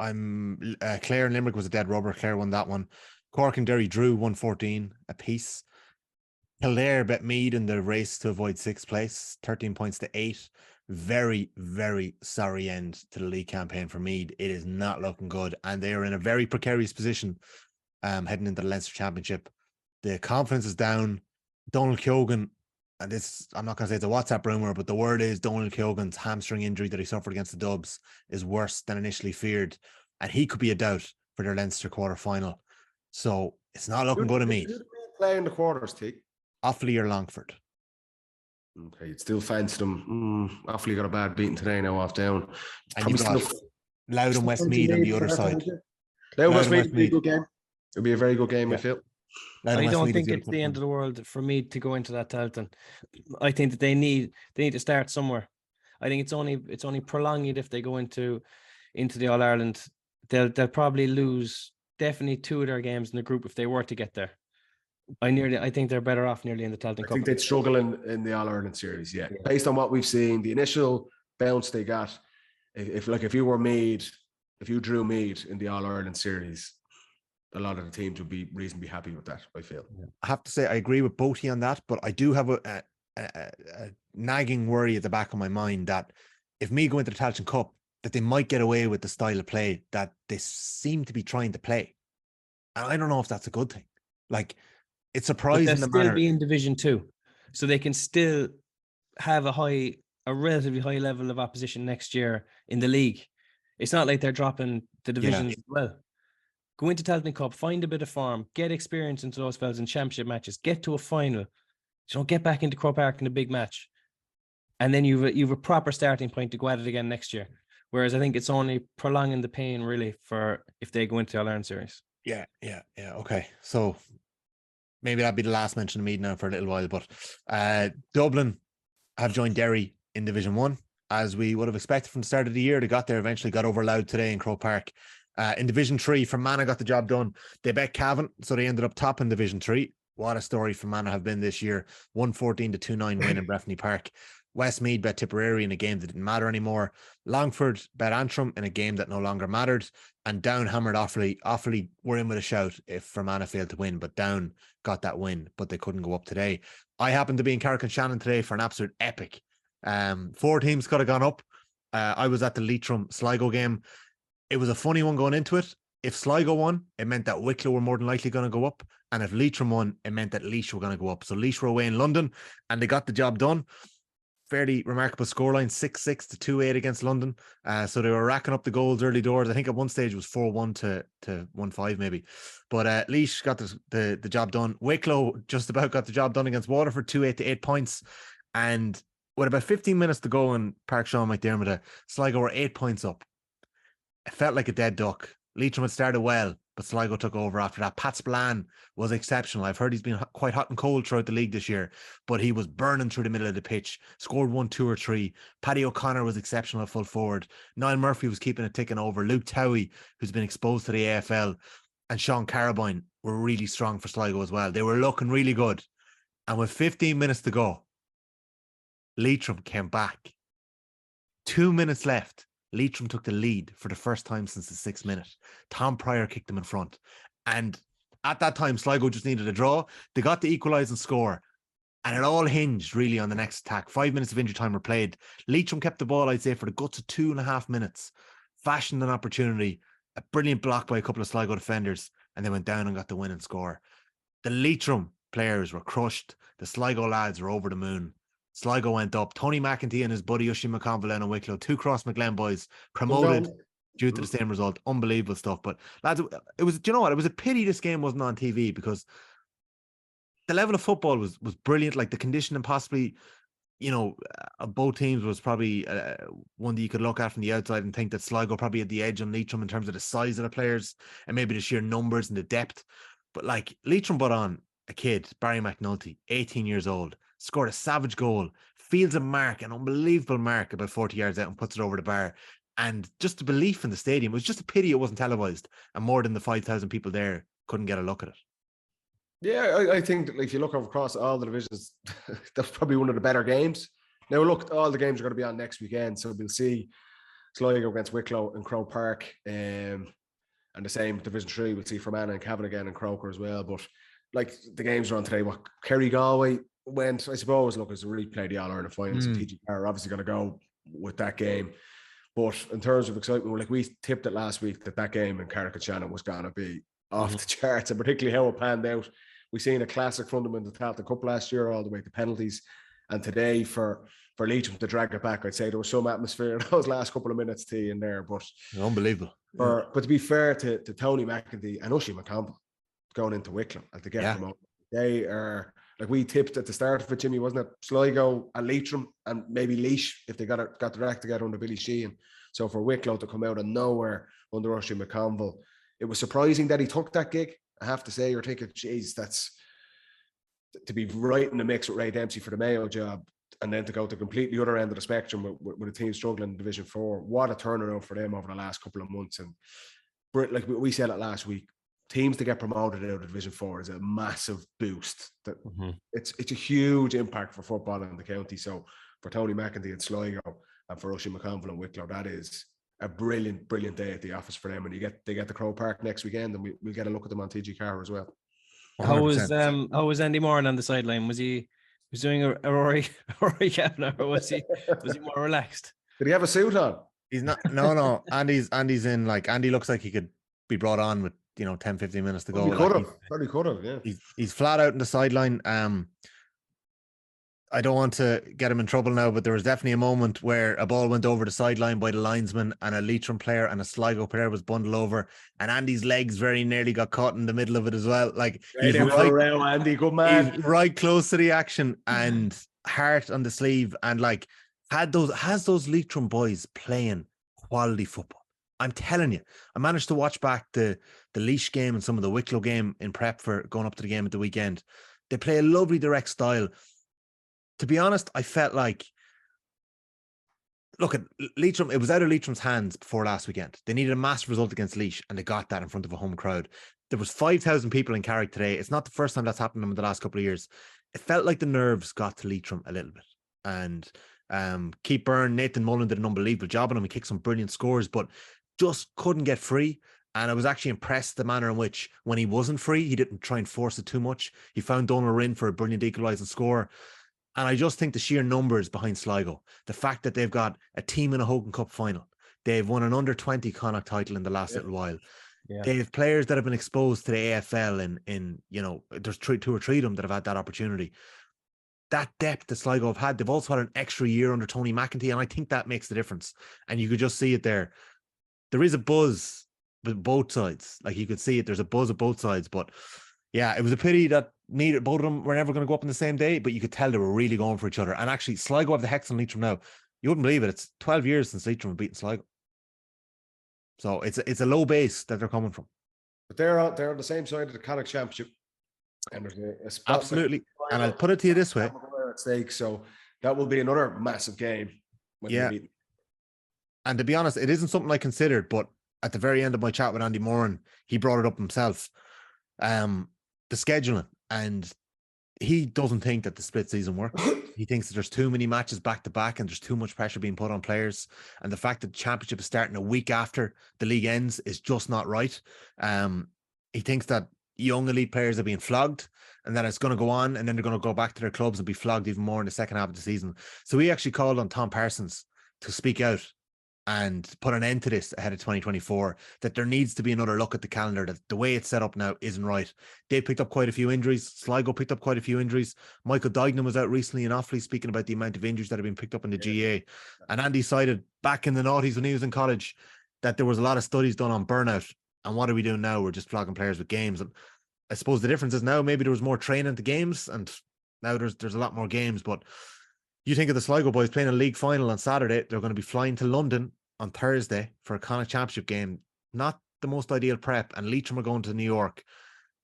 Speaker 2: and Limerick was a dead rubber. Clare won that one. Cork and Derry drew 114 apiece. Kildare bet Meath in the race to avoid 6th place, 13 points to 8. Very, very sorry end to the league campaign for Meath. It is not looking good, and they are in a very precarious position heading into the Leinster Championship. The confidence is down. Donald Keoghan, and this, I'm not going to say it's a WhatsApp rumor, but the word is Donald Keoghan's hamstring injury that he suffered against the Dubs is worse than initially feared. and he could be a doubt for their Leinster quarter-final. So it's not looking good to me.
Speaker 4: Who do they play in the quarters, T?
Speaker 2: Offaly or Longford.
Speaker 4: Okay, you'd still fancy them. Offaly got a bad beating today now off down.
Speaker 2: And you've got Louth and Westmeath on the other side.
Speaker 4: Louth and Westmeath would be a good game. It'll be a very good game, I feel.
Speaker 3: I don't think it's the end of the world for me to go into that Tailteann. I think that they need to start somewhere. I think it's only prolonged if they go into the All Ireland. They'll probably lose definitely 2 of their games in the group if they were to get there. I think they're better off nearly in the Tailteann Cup.
Speaker 4: I think they'd struggle in the All Ireland series, yeah. Based on what we've seen, the initial bounce they got. If you drew Mead in the All Ireland series, a lot of the teams would be reasonably happy with that, I feel.
Speaker 2: I have to say I agree with Boaty on that, but I do have a nagging worry at the back of my mind that if me go into the Tailteann Cup, that they might get away with the style of play that they seem to be trying to play. And I don't know if that's a good thing. Like, it's surprising.
Speaker 3: But they'll still be in Division 2, so they can still have a relatively high level of opposition next year in the league. It's not like they're dropping the divisions as well. Go into Tailteann Cup, find a bit of form, get experience into those fellas in championship matches, get to a final, get back into Croke Park in a big match, and then you've a proper starting point to go at it again next year. Whereas I think it's only prolonging the pain really for if they go into the All-Ireland series.
Speaker 2: Yeah. Okay, so maybe that'd be the last mention of Mead now for a little while. But Dublin have joined Derry in Division 1, as we would have expected from the start of the year. They got there, eventually got over Louth today in Croke Park. In Division 3, Fermanagh got the job done. They bet Cavan, so they ended up top in Division 3. What a story Fermanagh have been this year. 114 to 2-9 win in Breffni Park. Westmeath bet Tipperary in a game that didn't matter anymore. Longford bet Antrim in a game that no longer mattered. And Down hammered Offaly. Offaly were in with a shout if Fermanagh failed to win, but Down got that win, but they couldn't go up today. I happened to be in Carrick-on-Shannon today for an absolute epic. 4 teams could have gone up. I was at the Leitrim-Sligo game. It was a funny one going into it. If Sligo won, it meant that Wicklow were more than likely going to go up. And if Leitrim won, it meant that Laois were going to go up. So Laois were away in London and they got the job done. Fairly remarkable scoreline, 6-6 to 2-8 against London. So they were racking up the goals early doors. I think at one stage it was 4-1 to 1-5 maybe. But Laois got the job done. Wicklow just about got the job done against Waterford, 2-8 to 8 points. And with about 15 minutes to go in Park Sean McDermott, Sligo were 8 points up. It felt like a dead duck. Leitrim had started well, but Sligo took over after that. Pat Spillane was exceptional. I've heard he's been quite hot and cold throughout the league this year, but he was burning through the middle of the pitch, scored 1, 2 or 3. Paddy O'Connor was exceptional at full forward. Niall Murphy was keeping it ticking over. Luke Towie, who's been exposed to the AFL, and Sean Carabine were really strong for Sligo as well. They were looking really good. And with 15 minutes to go, Leitrim came back. 2 minutes left. Leitrim took the lead for the first time since the 6th minute. Tom Pryor kicked them in front. And at that time, Sligo just needed a draw. They got the equalising score. And it all hinged really on the next attack. 5 minutes of injury time were played. Leitrim kept the ball, I'd say, for the guts of 2.5 minutes. Fashioned an opportunity. A brilliant block by a couple of Sligo defenders. And they went down and got the winning score. The Leitrim players were crushed. The Sligo lads were over the moon. Sligo went up. Tony McEntee and his buddy Oisin McConville and Wicklow, 2 Cross McGlen boys, promoted due to the same result. Unbelievable stuff. But lads, it was, do you know what? It was a pity this game wasn't on TV because the level of football was brilliant. Like the conditioning possibly, of both teams was probably one that you could look at from the outside and think that Sligo probably had the edge on Leitrim in terms of the size of the players and maybe the sheer numbers and the depth. But like Leitrim brought on a kid, Barry McNulty, 18 years old, scored a savage goal, fields a mark, an unbelievable mark about 40 yards out and puts it over the bar. And just the belief in the stadium, it was just a pity it wasn't televised and more than the 5,000 people there couldn't get a look at it.
Speaker 4: Yeah, I think that if you look across all the divisions, that's probably one of the better games. Now, look, all the games are going to be on next weekend, so we'll see Sligo against Wicklow in Croke Park, and the same Division 3, we'll see Fermanagh and Cavan again in Croker as well. But like the games are on today, what Kerry Galway went, I suppose, look, as a replay the All-Ireland finals, and TG Carr are obviously going to go with that game. But in terms of excitement, like we tipped it last week that game in Carrick-on-Shannon was going to be off the charts, and particularly how it panned out. We seen a classic fundamental Tailteann Cup last year, all the way to penalties. And today for Leitrim to drag it back, I'd say there was some atmosphere in those last couple of minutes to you in there. But
Speaker 2: Unbelievable.
Speaker 4: but to be fair to Tony McEntee and Oisin McCampbell going into Wicklow and to get promoted, they are, like, we tipped at the start of it, Jimmy, wasn't it? Sligo and Leitrim and maybe Laois if they got their act together under Billy Sheehan. So for Wicklow to come out of nowhere under Oisin McCampbell, it was surprising that he took that gig. I have to say, you're thinking, geez, that's to be right in the mix with Ray Dempsey for the Mayo job, and then to go to completely other end of the spectrum with a team struggling in Division 4. What a turnaround for them over the last couple of months. And like we said it last week, teams to get promoted out of Division 4 is a massive boost. That it's a huge impact for football in the county. So for Tony McEntee and Sligo and for Oisin McCampbell and Wicklow, that is a brilliant day at the office for them. And they get the Crow Park next weekend, and we'll get a look at them on TG Carr as well.
Speaker 2: 100%.
Speaker 3: How was Andy Moran on the sideline? Was he doing a Rory Cavan, or was he more relaxed?
Speaker 4: Did he have a suit on?
Speaker 2: He's not. No. Andy's in, like, Andy looks like he could be brought on with 10-15 minutes to go.
Speaker 4: He could have. Yeah.
Speaker 2: He's flat out in the sideline. I don't want to get him in trouble now, but there was definitely a moment where a ball went over the sideline by the linesman, and a Leitrim player and a Sligo player was bundled over, and Andy's legs very nearly got caught in the middle of it as well. Like, he's
Speaker 4: Andy, good man.
Speaker 2: He's right close to the action and heart on the sleeve, and like has those Leitrim boys playing quality football. I'm telling you, I managed to watch back the Laois game and some of the Wicklow game in prep for going up to the game at the weekend. They play a lovely direct style. To be honest, I felt like, look at Leitrim, it was out of Leitrim's hands before last weekend. They needed a massive result against Laois, and they got that in front of a home crowd. There was 5,000 people in Carrick today. It's not the first time that's happened to them in the last couple of years. It felt like the nerves got to Leitrim a little bit. And Keith Byrne, Nathan Mullen did an unbelievable job on him. He kicked some brilliant scores, but just couldn't get free. And I was actually impressed the manner in which, when he wasn't free, he didn't try and force it too much. He found Donal Rinn for a brilliant equalising score. And I just think the sheer numbers behind Sligo, the fact that they've got a team in a Hogan Cup final, they've won an under-20 Connacht title in the last little while. Yeah. They have players that have been exposed to the AFL in there's two or three of them that have had that opportunity. That depth that Sligo have had, they've also had an extra year under Tony McEntee, and I think that makes the difference. And you could just see it there. There is a buzz with both sides. Like, you could see it. There's a buzz of both sides, but yeah, it was a pity that both of them were never going to go up on the same day, but you could tell they were really going for each other. And actually, Sligo have the hex on Leitrim now. You wouldn't believe it. It's 12 years since Leitrim have beaten Sligo. So it's a low base that they're coming from.
Speaker 4: But they're on the same side of the Gaelic Championship. And there's a spot.
Speaker 2: Absolutely. And I'll put it to you this way.
Speaker 4: At stake, so that will be another massive game.
Speaker 2: And to be honest, it isn't something I considered, but at the very end of my chat with Andy Moran, he brought it up himself. The scheduling, and he doesn't think that the split season works. He thinks that there's too many matches back to back and there's too much pressure being put on players, and the fact that the championship is starting a week after the league ends is just not right. He thinks that young elite players are being flogged, and then it's going to go on, and then they're going to go back to their clubs and be flogged even more in the second half of the season. So he actually called on Tom Parsons to speak out and put an end to this ahead of 2024, that there needs to be another look at the calendar, that the way it's set up now isn't right. They picked up quite a few injuries. Sligo picked up quite a few injuries. Michael Dignan was out recently in Offaly speaking about the amount of injuries that have been picked up in the GA. And Andy cited back in the noughties when he was in college that there was a lot of studies done on burnout. And what are we doing now? We're just flogging players with games. And I suppose the difference is now maybe there was more training to games, and now there's a lot more games. But you think of the Sligo boys playing a league final on Saturday. They're going to be flying to London on Thursday for a Connacht Championship game. Not the most ideal prep. And Leitrim are going to New York.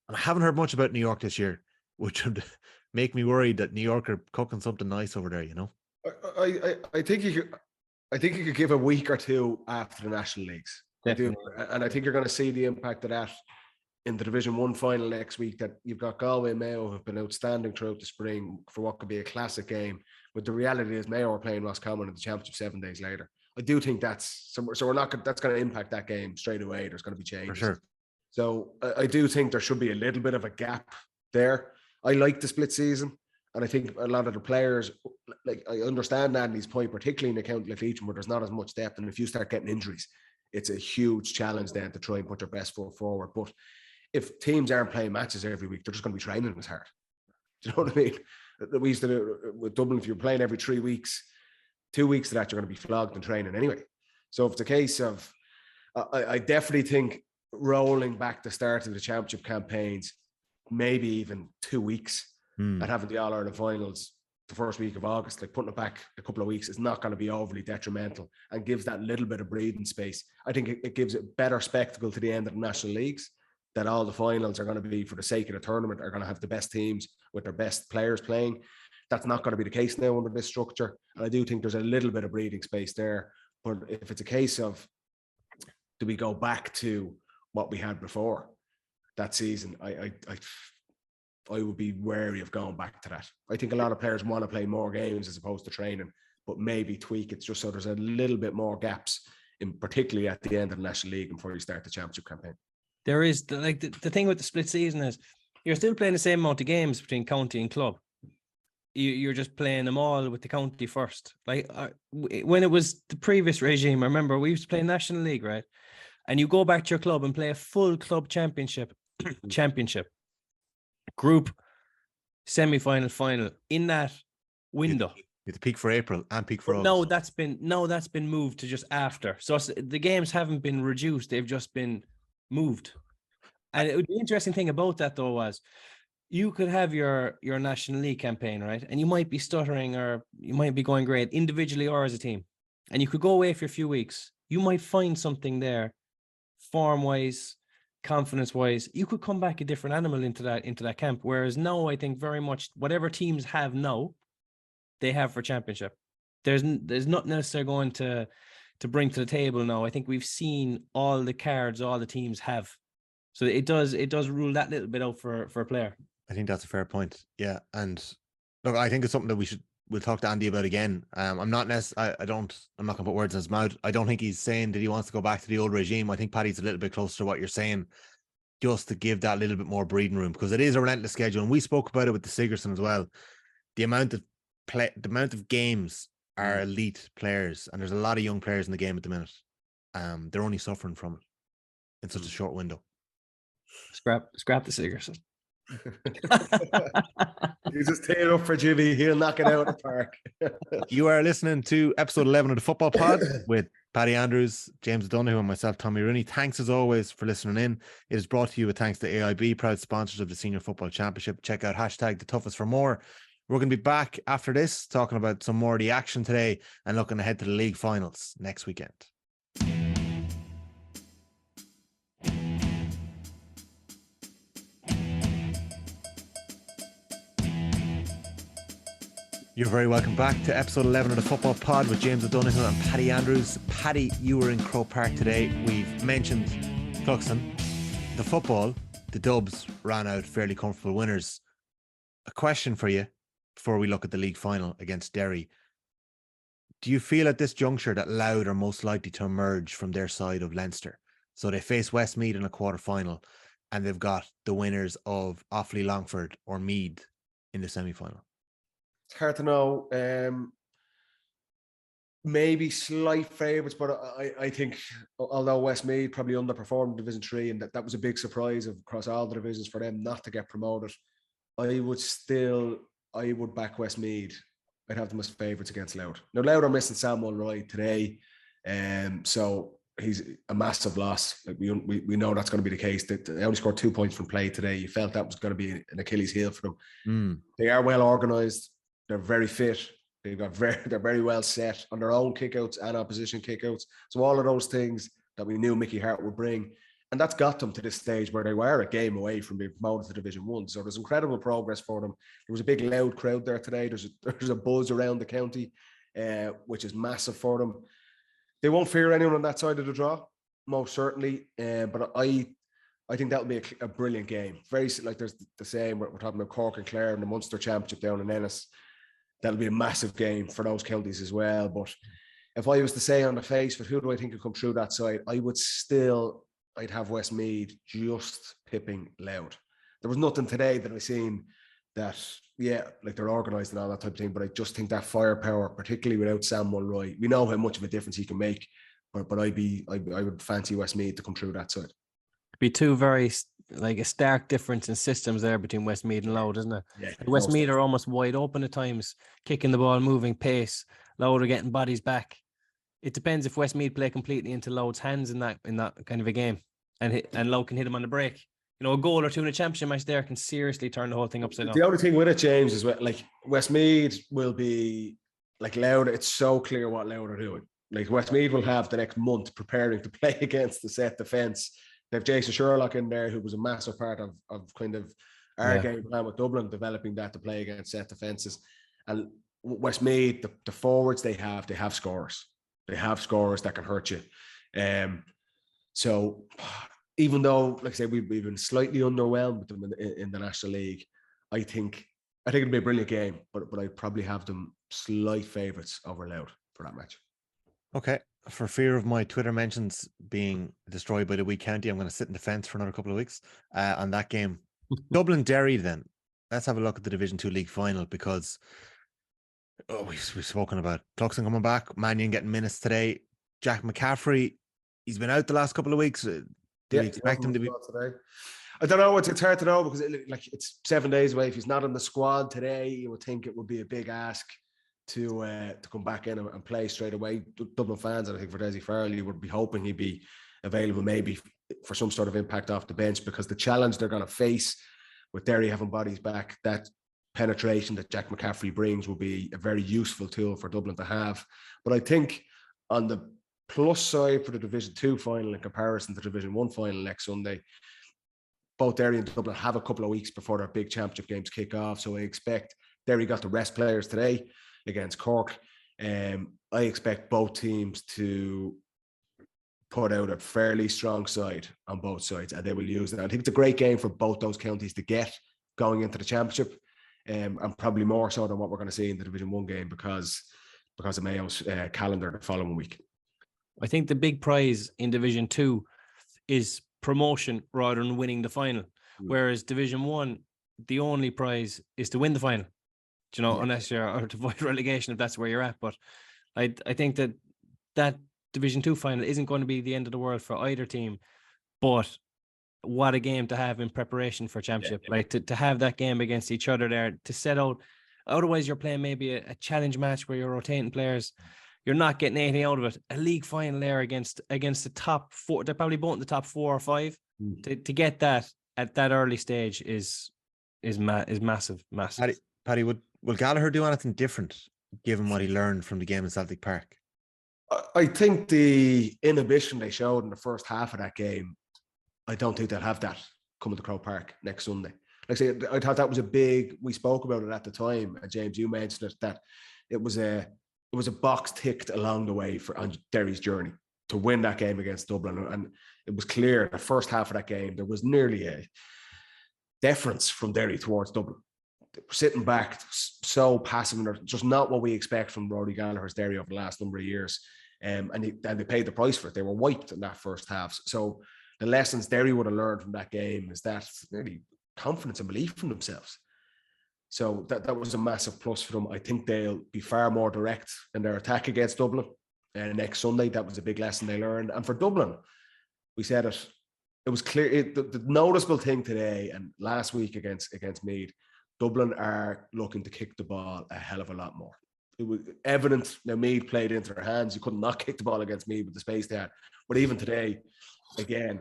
Speaker 2: And I haven't heard much about New York this year, which would make me worried that New York are cooking something nice over there, you know?
Speaker 4: I think you could give a week or two after the National Leagues. I do. And I think you're going to see the impact of that in the Division 1 final next week, that you've got Galway and Mayo have been outstanding throughout the spring for what could be a classic game. But the reality is Mayo are playing Roscommon in the Championship 7 days later. I do think that's going to impact that game straight away. There's going to be changes.
Speaker 2: For sure.
Speaker 4: So I do think there should be a little bit of a gap there. I like the split season, and I think a lot of the players, like, I understand Andy's point, particularly in a county like Leitrim where there's not as much depth, and if you start getting injuries, it's a huge challenge then to try and put your best foot forward. But if teams aren't playing matches every week, they're just going to be training as hard. Do you know what I mean? that we used to do with Dublin. If you're playing every 3 weeks, 2 weeks of that, you're going to be flogged in training anyway. So if it's a case of, I definitely think rolling back the start of the championship campaigns, maybe even 2 weeks, and having the All-Ireland finals the first week of August, like putting it back a couple of weeks, is not going to be overly detrimental and gives that little bit of breathing space. I think it gives a better spectacle to the end of the national leagues, that all the finals are going to be, for the sake of the tournament, are going to have the best teams with their best players playing. That's not going to be the case now under this structure. And I do think there's a little bit of breathing space there. But if it's a case of, do we go back to what we had before that season, I would be wary of going back to that. I think a lot of players want to play more games as opposed to training, but maybe tweak it just so there's a little bit more gaps, in particularly at the end of the National League and before you start the championship campaign.
Speaker 3: There is the thing with the split season is you're still playing the same amount of games between county and club. You're just playing them all with the county first. Like when it was the previous regime, I remember we used to play National League, right? And you go back to your club and play a full club championship, group, semi-final, final in that window.
Speaker 2: With the peak for April and peak for August.
Speaker 3: No, that's been moved to just after. So the games haven't been reduced; they've just been moved. And the interesting thing about that though was, you could have your National League campaign, right? And you might be stuttering, or you might be going great individually or as a team, and you could go away for a few weeks. You might find something there, form-wise, confidence-wise. You could come back a different animal into that camp. Whereas now, I think very much whatever teams have now, they have for championship. There's nothing else they're going to bring to the table now. I think we've seen all the cards all the teams have. So it does rule that little bit out for a player.
Speaker 2: I think that's a fair point. Yeah. And look, I think it's something that we'll talk to Andy about again. I'm not gonna put words in his mouth. I don't think he's saying that he wants to go back to the old regime. I think Paddy's a little bit closer to what you're saying, just to give that little bit more breathing room, because it is a relentless schedule. And we spoke about it with the Sigerson as well. The amount of games are elite players, and there's a lot of young players in the game at the minute. They're only suffering from it in such a short window.
Speaker 3: Scrap the Sigerson.
Speaker 4: You just tear it up for Jimmy. He'll knock it out of the park.
Speaker 2: You are listening to episode 11 of the Football Pod with Paddy Andrews, James O'Donoghue, and myself, Tommy Rooney. Thanks as always for listening in. It is brought to you with thanks to AIB, proud sponsors of the Senior Football Championship. Check out #TheToughest for more. We're going to be back after this talking about some more of the action today and looking ahead to the league finals next weekend. You're very welcome back to episode 11 of the Football Pod with James O'Donoghue and Paddy Andrews. Paddy, you were in Croke Park today. We've mentioned Cluxton. The football, the Dubs ran out fairly comfortable winners. A question for you before we look at the league final against Derry. Do you feel at this juncture that Louth are most likely to emerge from their side of Leinster? So they face Westmeath in a quarter-final, and they've got the winners of Offaly, Longford or Meath in the semi-final.
Speaker 4: It's hard to know. Maybe slight favourites, but I think, although Westmeath probably underperformed Division 3, and that was a big surprise across all the divisions for them not to get promoted, I would back Westmeath. I'd have them as favourites against Louth. Now, Louth are missing Sam Mulroy today, so he's a massive loss. Like we know that's going to be the case. They only scored 2 points from play today. You felt that was going to be an Achilles heel for them. They are well organised. They're very fit. They're very well set on their own kickouts and opposition kickouts. So all of those things that we knew Mickey Hart would bring, and that's got them to this stage where they were a game away from being promoted to Division 1. So there's incredible progress for them. There was a big loud crowd there today. There's a buzz around the county, which is massive for them. They won't fear anyone on that side of the draw, most certainly. But I think that'll be a brilliant game. Very like there's the same. We're talking about Cork and Clare and the Munster Championship down in Ennis. That'll be a massive game for those counties as well. But if I was to say on the face, but who do I think will come through that side? I'd have Westmeath just pipping Louth. There was nothing today that I seen that, like they're organised and all that type of thing. But I just think that firepower, particularly without Sam Mulroy, we know how much of a difference he can make. But I would fancy Westmeath to come through that side.
Speaker 3: Be two very like a stark difference in systems there between Westmeath and Louth, isn't it?
Speaker 4: Yeah,
Speaker 3: Like Westmeath are almost wide open at times, kicking the ball, moving pace. Louth are getting bodies back. It depends if Westmeath play completely into Louth's hands in that kind of a game, and Louth can hit him on the break. You know, a goal or two in a championship match there can seriously turn the whole thing upside down.
Speaker 4: The only thing with it, James, is like Westmeath will be like Louth. It's so clear what Louth are doing. Like Westmeath will have the next month preparing to play against the set defence. They have Jason Sherlock in there, who was a massive part of kind of our game plan with Dublin, developing that to play against set defences. And Westmeath, the forwards they have scorers. They have scorers that can hurt you. So even though, like I say, we've been slightly underwhelmed with them in the National League, I think it'll be a brilliant game, but I'd probably have them slight favourites over Louth for that match.
Speaker 2: Okay. For fear of my Twitter mentions being destroyed by the weak county, I'm going to sit in defence for another couple of weeks on that game. Dublin Derry then. Let's have a look at the Division 2 League final, because we've spoken about Cluxton coming back, Mannion getting minutes today. Jack McCaffrey, he's been out the last couple of weeks. Do you expect him to be
Speaker 4: today? I don't know. It's hard to know because it's 7 days away. If he's not in the squad today, you would think it would be a big ask to come back in and play straight away. Dublin fans, and I think for Desi Farrelly, would be hoping he'd be available maybe for some sort of impact off the bench, because the challenge they're going to face with Derry having bodies back, that penetration that Jack McCaffrey brings will be a very useful tool for Dublin to have. But I think on the plus side for the Division 2 final in comparison to the Division 1 final next Sunday, both Derry and Dublin have a couple of weeks before their big championship games kick off. So I expect Derry got to rest players today against Cork. I expect both teams to put out a fairly strong side on both sides, and they will use it. I think it's a great game for both those counties to get going into the championship, and probably more so than what we're going to see in the Division 1 game because of Mayo's calendar the following week.
Speaker 3: I think the big prize in Division 2 is promotion rather than winning the final. Whereas Division 1, the only prize is to win the final. You know, unless you're or to avoid relegation if that's where you're at. But I think that Division 2 final isn't going to be the end of the world for either team. But what a game to have in preparation for championship. Like to have that game against each other there, to set out. Otherwise, you're playing maybe a challenge match where you're rotating players. You're not getting anything out of it. A league final there against the top four. They're probably both in the top 4 or 5. To get that at that early stage is massive.
Speaker 2: Paddy, will Gallagher do anything different given what he learned from the game in Celtic Park?
Speaker 4: I think the inhibition they showed in the first half of that game, I don't think they'll have that coming to Croke Park next Sunday. Like I say, I thought that was a big. We spoke about it at the time, and James, you mentioned it, that it was a box ticked along the way on Derry's journey to win that game against Dublin, and it was clear the first half of that game there was nearly a deference from Derry towards Dublin. They were sitting back, so passive, and they're just not what we expect from Rory Gallagher's Derry over the last number of years. And they paid the price for it. They were wiped in that first half. So the lessons Derry would have learned from that game is that really confidence and belief in themselves. So that was a massive plus for them. I think they'll be far more direct in their attack against Dublin next Sunday. That was a big lesson they learned. And for Dublin, we said it. It was clear. The noticeable thing today and last week against Meath, Dublin are looking to kick the ball a hell of a lot more. It was evident. Now Meath played into their hands. You could not kick the ball against Meath with the space they had. But even today, again,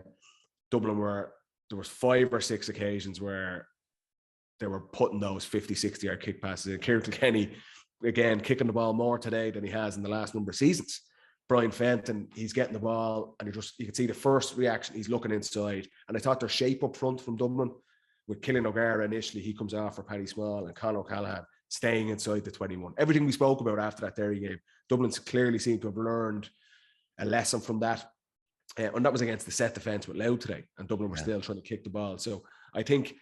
Speaker 4: Dublin there was 5 or 6 occasions where they were putting those 50, 60-yard kick passes in. Kieran Kilkenny, again, kicking the ball more today than he has in the last number of seasons. Brian Fenton, he's getting the ball, and you can see the first reaction, he's looking inside. And I thought their shape up front from Dublin, with Killian O'Gara initially, he comes off for Paddy Small, and Conor O'Callaghan staying inside the 21. Everything we spoke about after that Derry game, Dublin's clearly seemed to have learned a lesson from that. And that was against the set defence with Louth today, and Dublin were still trying to kick the ball. So I think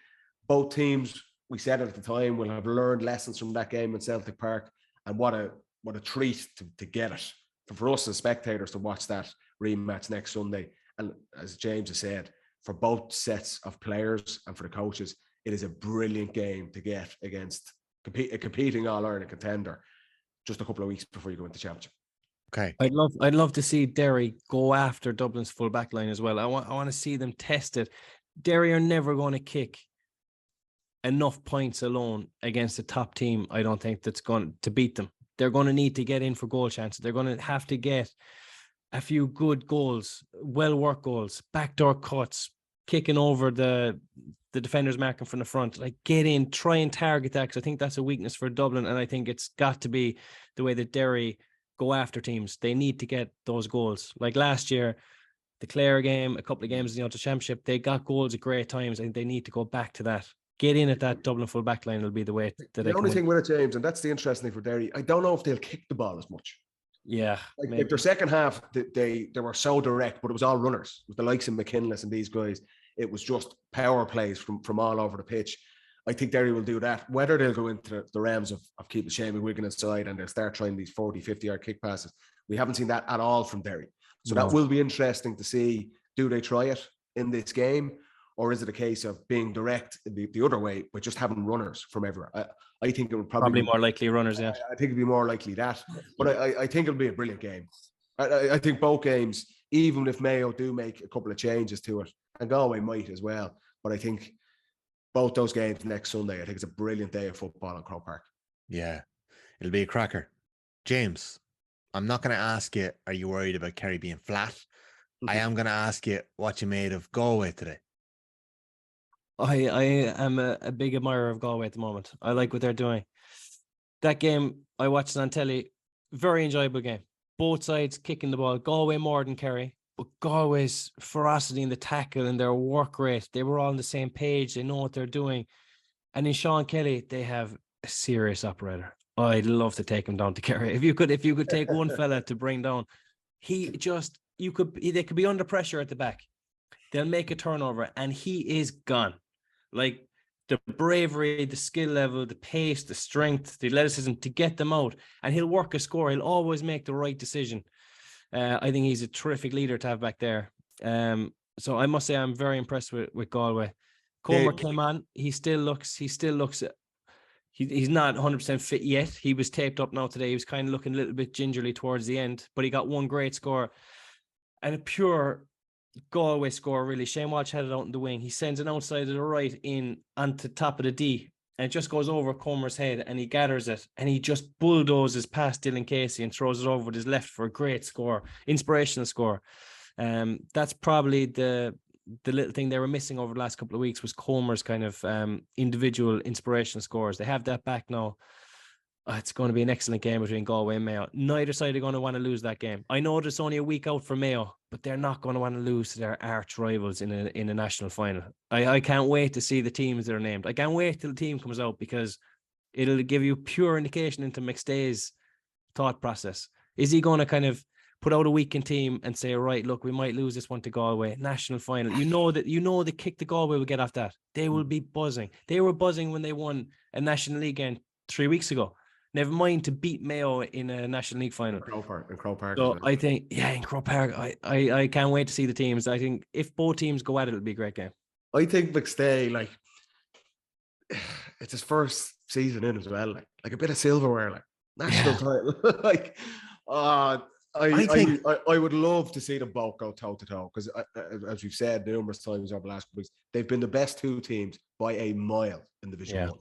Speaker 4: both teams, we said it at the time, will have learned lessons from that game in Celtic Park, and what a treat to get it. For us as spectators to watch that rematch next Sunday. And as James has said, for both sets of players and for the coaches, it is a brilliant game to get against a competing All-Ireland contender just a couple of weeks before you go into championship.
Speaker 2: Okay.
Speaker 3: I'd love to see Derry go after Dublin's full back line as well. I want to see them tested. Derry are never going to kick enough points alone against a top team, I don't think, that's going to beat them. They're going to need to get in for goal chances. They're going to have to get a few good goals, well-worked goals, backdoor cuts, kicking over the defenders marking from the front. Like, get in, try and target that, because I think that's a weakness for Dublin, and I think it's got to be the way that Derry go after teams. They need to get those goals. Like last year, the Clare game, a couple of games in the Untitled Championship, they got goals at great times. I think they need to go back to that. Get in at that Dublin full back line will be the way that
Speaker 4: the only thing with it, James, and that's the interesting thing for Derry, I don't know if they'll kick the ball as much.
Speaker 3: Yeah.
Speaker 4: Like their second half, they were so direct, but it was all runners. It was the likes of McKinless and these guys. It was just power plays from all over the pitch. I think Derry will do that. Whether they'll go into the realms of keeping Shane Wigan inside and they'll start trying these 40, 50-yard kick passes, we haven't seen that at all from Derry. So that will be interesting to see. Do they try it in this game? Or is it a case of being direct the other way, but just having runners from everywhere? I think it would probably
Speaker 3: more likely runners, yeah.
Speaker 4: I think it'd be more likely that. But I think it'll be a brilliant game. I think both games, even if Mayo do make a couple of changes to it, and Galway might as well, but I think both those games next Sunday, I think it's a brilliant day of football in Croke Park.
Speaker 2: Yeah, it'll be a cracker. James, I'm not going to ask you, are you worried about Kerry being flat? I am going to ask you what you made of Galway today.
Speaker 3: I am a big admirer of Galway at the moment. I like what they're doing. That game, I watched it on telly. Very enjoyable game. Both sides kicking the ball. Galway more than Kerry. But Galway's ferocity in the tackle and their work rate, they were all on the same page. They know what they're doing. And in Sean Kelly, they have a serious operator. I'd love to take him down to Kerry. If you could take one fella to bring down, they could be under pressure at the back. They'll make a turnover and he is gone. Like the bravery, the skill level, the pace, the strength, the athleticism to get them out, and he'll work a score. He'll always make the right decision. I think he's a terrific leader to have back there. So I must say I'm very impressed with Galway. Comer came on. He's not 100% fit yet. He was taped up now today. He was kind of looking a little bit gingerly towards the end, but he got one great score and a pure Galway score, really. Shane Walsh had it out in the wing. He sends an outside of the right in onto top of the D, and it just goes over Comer's head, and he gathers it, and he just bulldozes past Dylan Casey and throws it over with his left for a great score, inspirational score. That's probably the little thing they were missing over the last couple of weeks was Comer's kind of individual inspirational scores. They have that back now. It's going to be an excellent game between Galway and Mayo. Neither side are going to want to lose that game. I know it's only a week out for Mayo, but they're not going to want to lose to their arch rivals in a national final. I can't wait to see the teams that are named. I can't wait till the team comes out because it'll give you pure indication into McStay's thought process. Is he going to kind of put out a weakened team and say, right, look, we might lose this one to Galway, national final. You know the kick to Galway will get off that. They will be buzzing. They were buzzing when they won a National League game 3 weeks ago. Never mind to beat Mayo in a National League final.
Speaker 4: In Croke Park.
Speaker 3: So I think, in Croke Park, I can't wait to see the teams. I think if both teams go at it, it'll be a great game. I
Speaker 4: think McStay, it's his first season in as well. Like a bit of silverware, national title. I would love to see them both go toe to toe because, as we've said numerous times over the last couple weeks, they've been the best two teams by a mile in Division 1,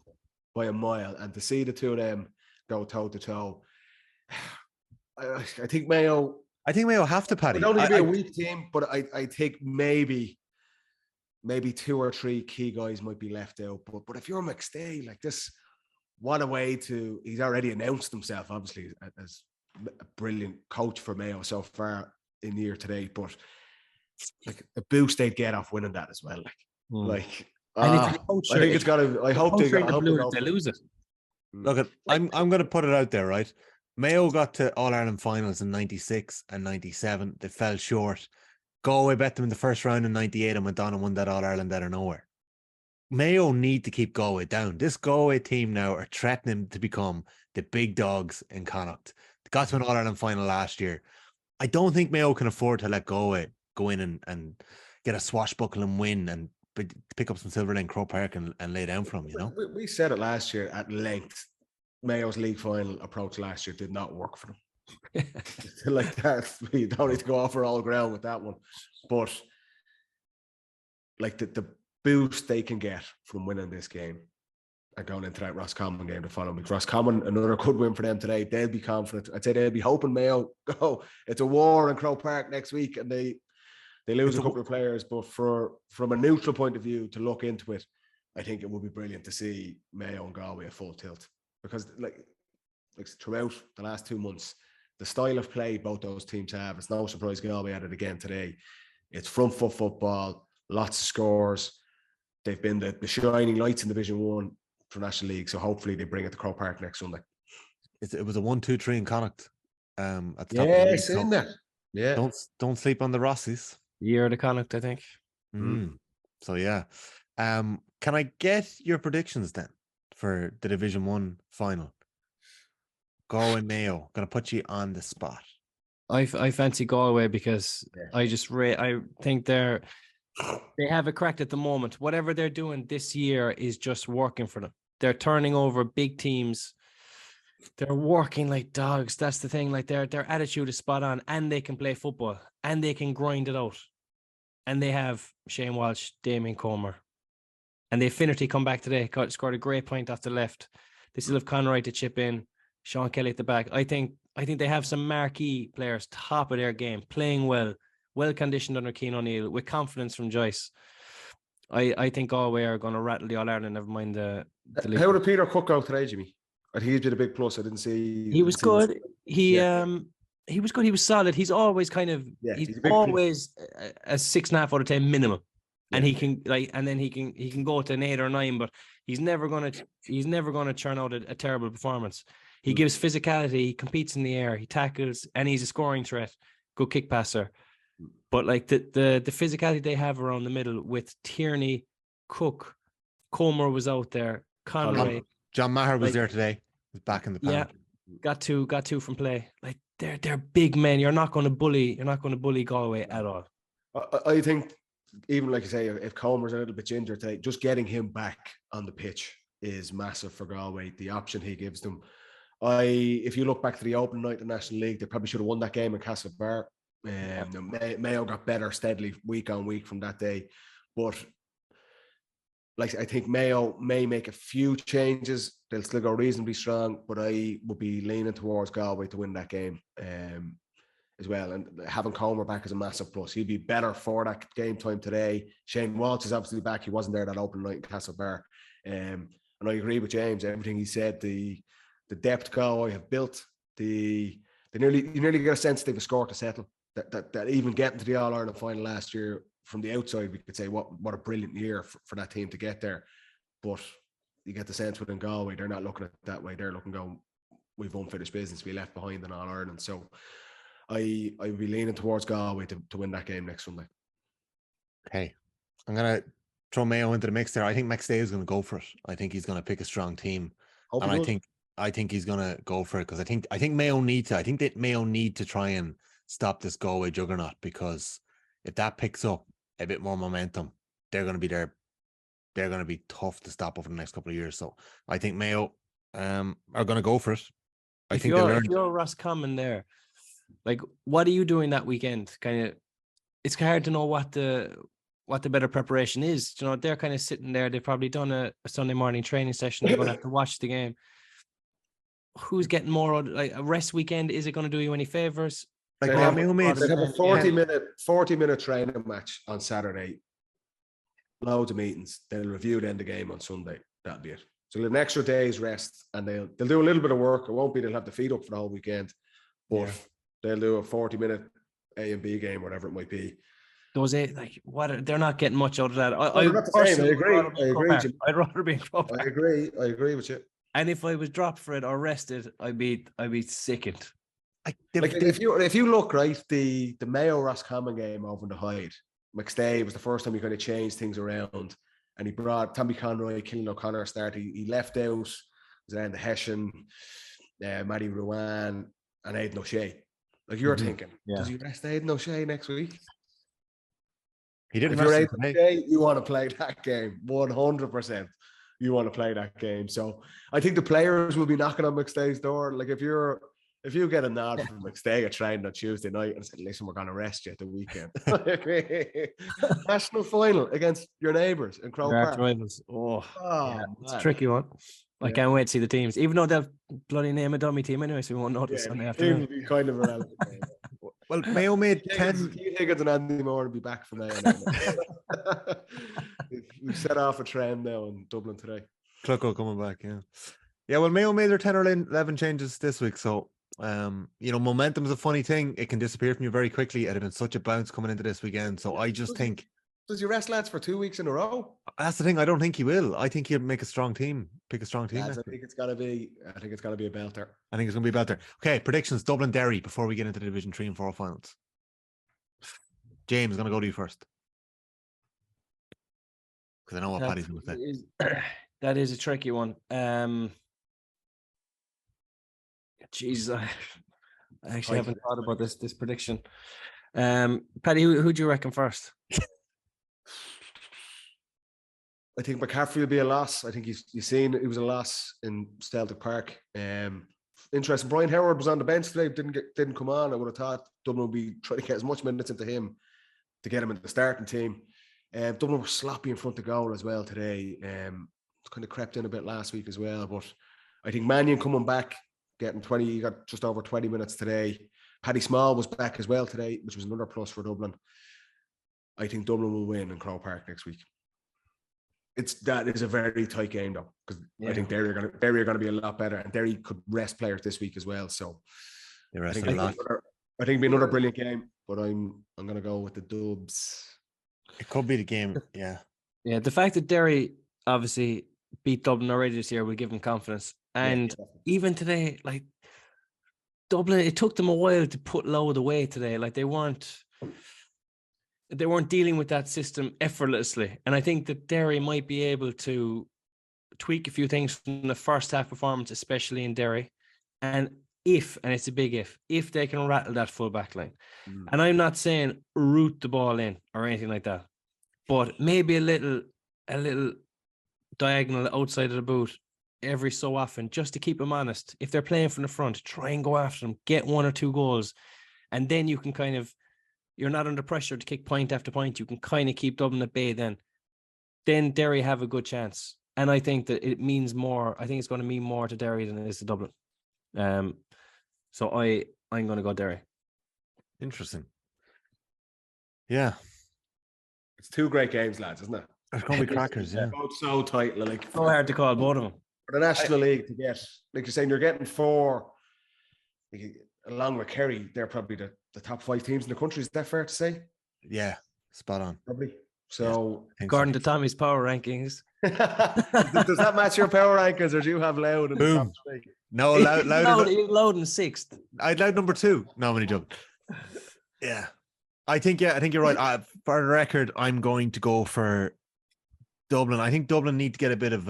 Speaker 4: by a mile, and to see the two of them go toe to toe, I think Mayo
Speaker 2: have to, Paddy.
Speaker 4: It don't need to be a weak team, but I think maybe 2 or 3 key guys might be left out. But if you're McStay, like this, what a way to! He's already announced himself, obviously, as a brilliant coach for Mayo so far in the year today. But like the boost they'd get off winning that as well, I think it's got to. I hope they
Speaker 3: lose it.
Speaker 2: Look, I'm going to put it out there, right? Mayo got to All-Ireland finals in 96 and 97. They fell short. Galway bet them in the first round in 98 and went on and won that All-Ireland out of nowhere. Mayo need to keep Galway down. This Galway team now are threatening to become the big dogs in Connacht. They got to an All-Ireland final last year. I don't think Mayo can afford to let Galway go in and get a swashbuckling win and pick up some silver in Croke Park and lay down for them, you know?
Speaker 4: We said it last year at length. Mayo's league final approach last year did not work for them. Like that, you don't need to go off for all ground with that one. But like the boost they can get from winning this game and going into that Roscommon game the following week. Roscommon, another good win for them today. They'll be confident. I'd say they'll be hoping Mayo go. It's a war in Croke Park next week, and they lose a couple of players. But from a neutral point of view, to look into it, I think it would be brilliant to see Mayo and Galway at full tilt, because like throughout the last 2 months, the style of play both those teams have, it's no surprise Galway had it again today. It's front foot football, lots of scores. They've been the shining lights in Division 1 for National League, so hopefully they bring it to Croke Park next Sunday.
Speaker 2: It was a 1-2-3 in Connacht at the top of the
Speaker 4: Yeah,
Speaker 2: league.
Speaker 4: seen that. Yeah.
Speaker 2: Don't sleep on the Rossies.
Speaker 3: Year of the Connacht, I think.
Speaker 2: So yeah. Can I get your predictions then for the Division 1 final? Galway Mayo. Gonna put you on the spot.
Speaker 3: I fancy Galway because I think they have it cracked at the moment. Whatever they're doing this year is just working for them. They're turning over big teams. They're working like dogs. That's the thing. Like their attitude is spot on, and they can play football, and they can grind it out. And they have Shane Walsh, Damien Comer, and they Finnerty come back today. Scored a great point off the left. They still have Conroy to chip in. Sean Kelly at the back. I think they have some marquee players, top of their game, playing well conditioned under Cian O'Neill, with confidence from Joyce. I think Galway are going to rattle the All Ireland. Never mind the league.
Speaker 4: How did Peter Cook go today, Jimmy? I think he's been a big plus. I didn't see.
Speaker 3: He was good. He was good. He was solid. He's always kind of. He's always a 6.5 out of 10 minimum, and he can he can go to an 8 or 9, but he's never gonna churn out a terrible performance. He gives physicality. He competes in the air. He tackles, and he's a scoring threat. Good kick passer. But like the physicality they have around the middle with Tierney, Cook, Comer was out there, Conroy.
Speaker 2: John Maher was there today. He's back in the pound.
Speaker 3: Yeah, got two from play. Like they're big men. You're not going to bully Galway at all.
Speaker 4: I think even like you say, if Comer's a little bit ginger today, just getting him back on the pitch is massive for Galway. The option he gives them. If you look back to the opening night of the National League, they probably should have won that game in Castlebar. Mayo got better steadily week on week from that day, but like I think Mayo may make a few changes. They'll still go reasonably strong, but I would be leaning towards Galway to win that game as well. And having Comer back is a massive plus. He'd be better for that game time today. Shane Walsh is obviously back. He wasn't there that opening night in Castlebar. And I agree with James. Everything he said. The depth Galway have built. You nearly get a sense they've a score to settle. That even getting to the All Ireland final last year, from the outside, we could say what a brilliant year for that team to get there. But you get the sense within Galway, they're not looking at it that way. They're looking, going, we've unfinished business. We left behind in All Ireland. So I would be leaning towards Galway to win that game next Sunday.
Speaker 2: Okay. I'm going to throw Mayo into the mix there. I think McStay is going to go for it. I think he's going to pick a strong team. I think he's going to go for it, because I think Mayo need to. I think that Mayo need to try and stop this Galway juggernaut, because if that picks up a bit more momentum, they're going to be there. They're going to be tough to stop over the next couple of years. So I think Mayo are going to go for it. If
Speaker 3: you're Roscommon there, like, what are you doing that weekend? Kind of, it's hard to know what the better preparation is. You know, they're kind of sitting there. They've probably done a Sunday morning training session. They're going to have to watch the game. Who's getting more, like, a rest weekend? Is it going to do you any favors?
Speaker 2: Like,
Speaker 4: they have a 40-minute training match on Saturday. Loads of meetings. They'll review then the game on Sunday. That'll be it. So they'll have an extra day's rest, and they'll do a little bit of work. It won't be they'll have the feet up for the whole weekend, but they'll do a 40-minute A and B game, whatever it might be.
Speaker 3: Those eight, like, they're not getting much out of that.
Speaker 4: I agree.
Speaker 3: I'd rather be in Croke Park.
Speaker 4: I agree with you.
Speaker 3: And if I was dropped for it or rested, I'd be sickened.
Speaker 4: If you look right, the Mayo Roscommon game over in the Hyde, McStay was the first time he kind of changed things around, and he brought Tommy Conroy, Killian O'Connor start. He left out was then the Hessian, Matty Ruan, and Aidan O'Shea. Like, you're thinking, does he rest Aidan O'Shea next week?
Speaker 2: He didn't.
Speaker 4: If you're Aidan O'Shea, you want to play that game 100%. You want to play that game. So I think the players will be knocking on McStay's door. Like, if you're if you get a nod from McStay at training on Tuesday night and said, listen, we're going to rest you at the weekend. National final against your neighbours in Croke Park.
Speaker 3: Rivals. Oh, yeah,
Speaker 4: man.
Speaker 3: it's a tricky one. I can't wait to see the teams, even though they'll bloody name a dummy team anyway, so we won't notice Sunday afternoon.
Speaker 4: It'll be kind of irrelevant.
Speaker 2: Well, Mayo made 10.
Speaker 4: Higgins and Andy Moore will be back from Mayo now. We've set off a trend now in Dublin today.
Speaker 2: Clucko coming back, yeah. Yeah, well, Mayo made their 10 or 11 changes this week, so momentum is a funny thing. It can disappear from you very quickly. It had been such a bounce coming into this weekend, so I just think...
Speaker 4: Does he rest lads for 2 weeks in a row?
Speaker 2: That's the thing. I don't think he will. I think he'll make a strong team, pick a strong team.
Speaker 4: Lads, I think it's got to be a belter.
Speaker 2: I think it's going to be a belter. Okay, predictions, Dublin, Derry, before we get into the Division 3 and 4 finals. James, I'm going to go to you first. Because I know what Paddy's going to say.
Speaker 3: That is a tricky one. Jesus, I actually haven't thought about this prediction. Paddy, who do you reckon first?
Speaker 4: I think McCaffrey will be a loss. I think you've seen it was a loss in Celtic Park. Interesting. Brian Howard was on the bench today, didn't come on. I would have thought Dublin would be trying to get as much minutes into him to get him into the starting team. Dublin were sloppy in front of goal as well today. Kind of crept in a bit last week as well. But I think Mannion coming back, getting 20, he got just over 20 minutes today. Paddy Small was back as well today, which was another plus for Dublin. I think Dublin will win in Croke Park next week. That is a very tight game though, because I think Derry are going to be a lot better, and Derry could rest players this week as well. So I think it'll be another brilliant game, but I'm going to go with the Dubs.
Speaker 2: It could be the game, yeah.
Speaker 3: Yeah, the fact that Derry obviously beat Dublin already this year will give them confidence, and even today, like Dublin, it took them a while to put load away today. Like they weren't dealing with that system effortlessly. And I think that Derry might be able to tweak a few things from the first half performance, especially in Derry. And it's a big if they can rattle that full back line. And I'm not saying root the ball in or anything like that, but maybe a little diagonal outside of the boot every so often, just to keep them honest. If they're playing from the front, try and go after them, get 1 or 2 goals. And then you can you're not under pressure to kick point after point. You can kind of keep Dublin at bay then. Then Derry have a good chance. And I think that it means more. I think it's going to mean more to Derry than it is to Dublin. So I'm going to go Derry.
Speaker 2: Interesting. Yeah.
Speaker 4: It's 2 great games, lads, isn't it?
Speaker 2: It's going to be crackers, yeah.
Speaker 4: Both so tight. Like,
Speaker 3: so hard to call both of them.
Speaker 4: For the National League to get, like you're saying, you're getting 4, along with Kerry, they're probably the top 5 teams in the country. Is that fair to say?
Speaker 2: Yeah, spot on.
Speaker 4: Probably. So,
Speaker 3: according to Tommy's power rankings.
Speaker 4: Does that match your power rankings, or do you have Loud in the top 3?
Speaker 2: No, Loud
Speaker 3: in 6th.
Speaker 2: I'd Loud number 2. No, I'm only joking. Yeah. I think you're right. For the record, I'm going to go for Dublin. I think Dublin need to get a bit of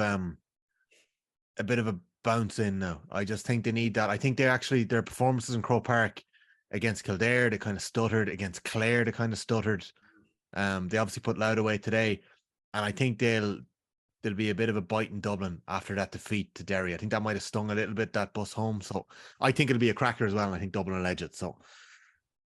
Speaker 2: a bounce in now. I just think they need that. I think their performances in Croke Park against Kildare, they kind of stuttered. Against Clare, they kind of stuttered. They obviously put Loud away today, and I think there'll be a bit of a bite in Dublin after that defeat to Derry. I think that might have stung a little bit, that bus home. So I think it'll be a cracker as well, and I think Dublin will edge it. So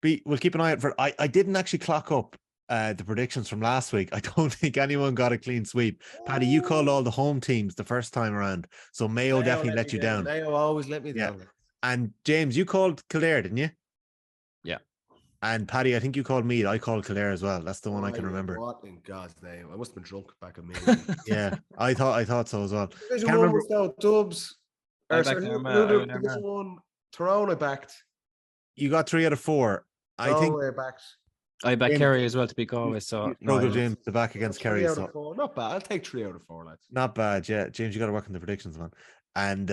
Speaker 2: we'll keep an eye out for it. I didn't actually clock up the predictions from last week. I don't think anyone got a clean sweep. Paddy, you called all the home teams the first time around, so Mayo definitely let you down.
Speaker 4: Mayo always let me down.
Speaker 2: And James, you called Kildare, didn't you?
Speaker 3: Yeah.
Speaker 2: And Paddy, I think you called Meath. I called Kildare as well. That's the one I can remember.
Speaker 4: What in God's name? I must have been drunk back in May.
Speaker 2: Yeah, I thought so as well.
Speaker 4: Division 1 was now Dubs.
Speaker 3: Division
Speaker 4: 1, Tyrone I backed.
Speaker 2: You got 3 out of 4. I think
Speaker 3: I back Kerry as well to beat Galway. So
Speaker 2: James to back against Kerry. So
Speaker 4: not bad. I'll take 3 out of 4, lads.
Speaker 2: Not bad, yeah. James, you got to work on the predictions, man. And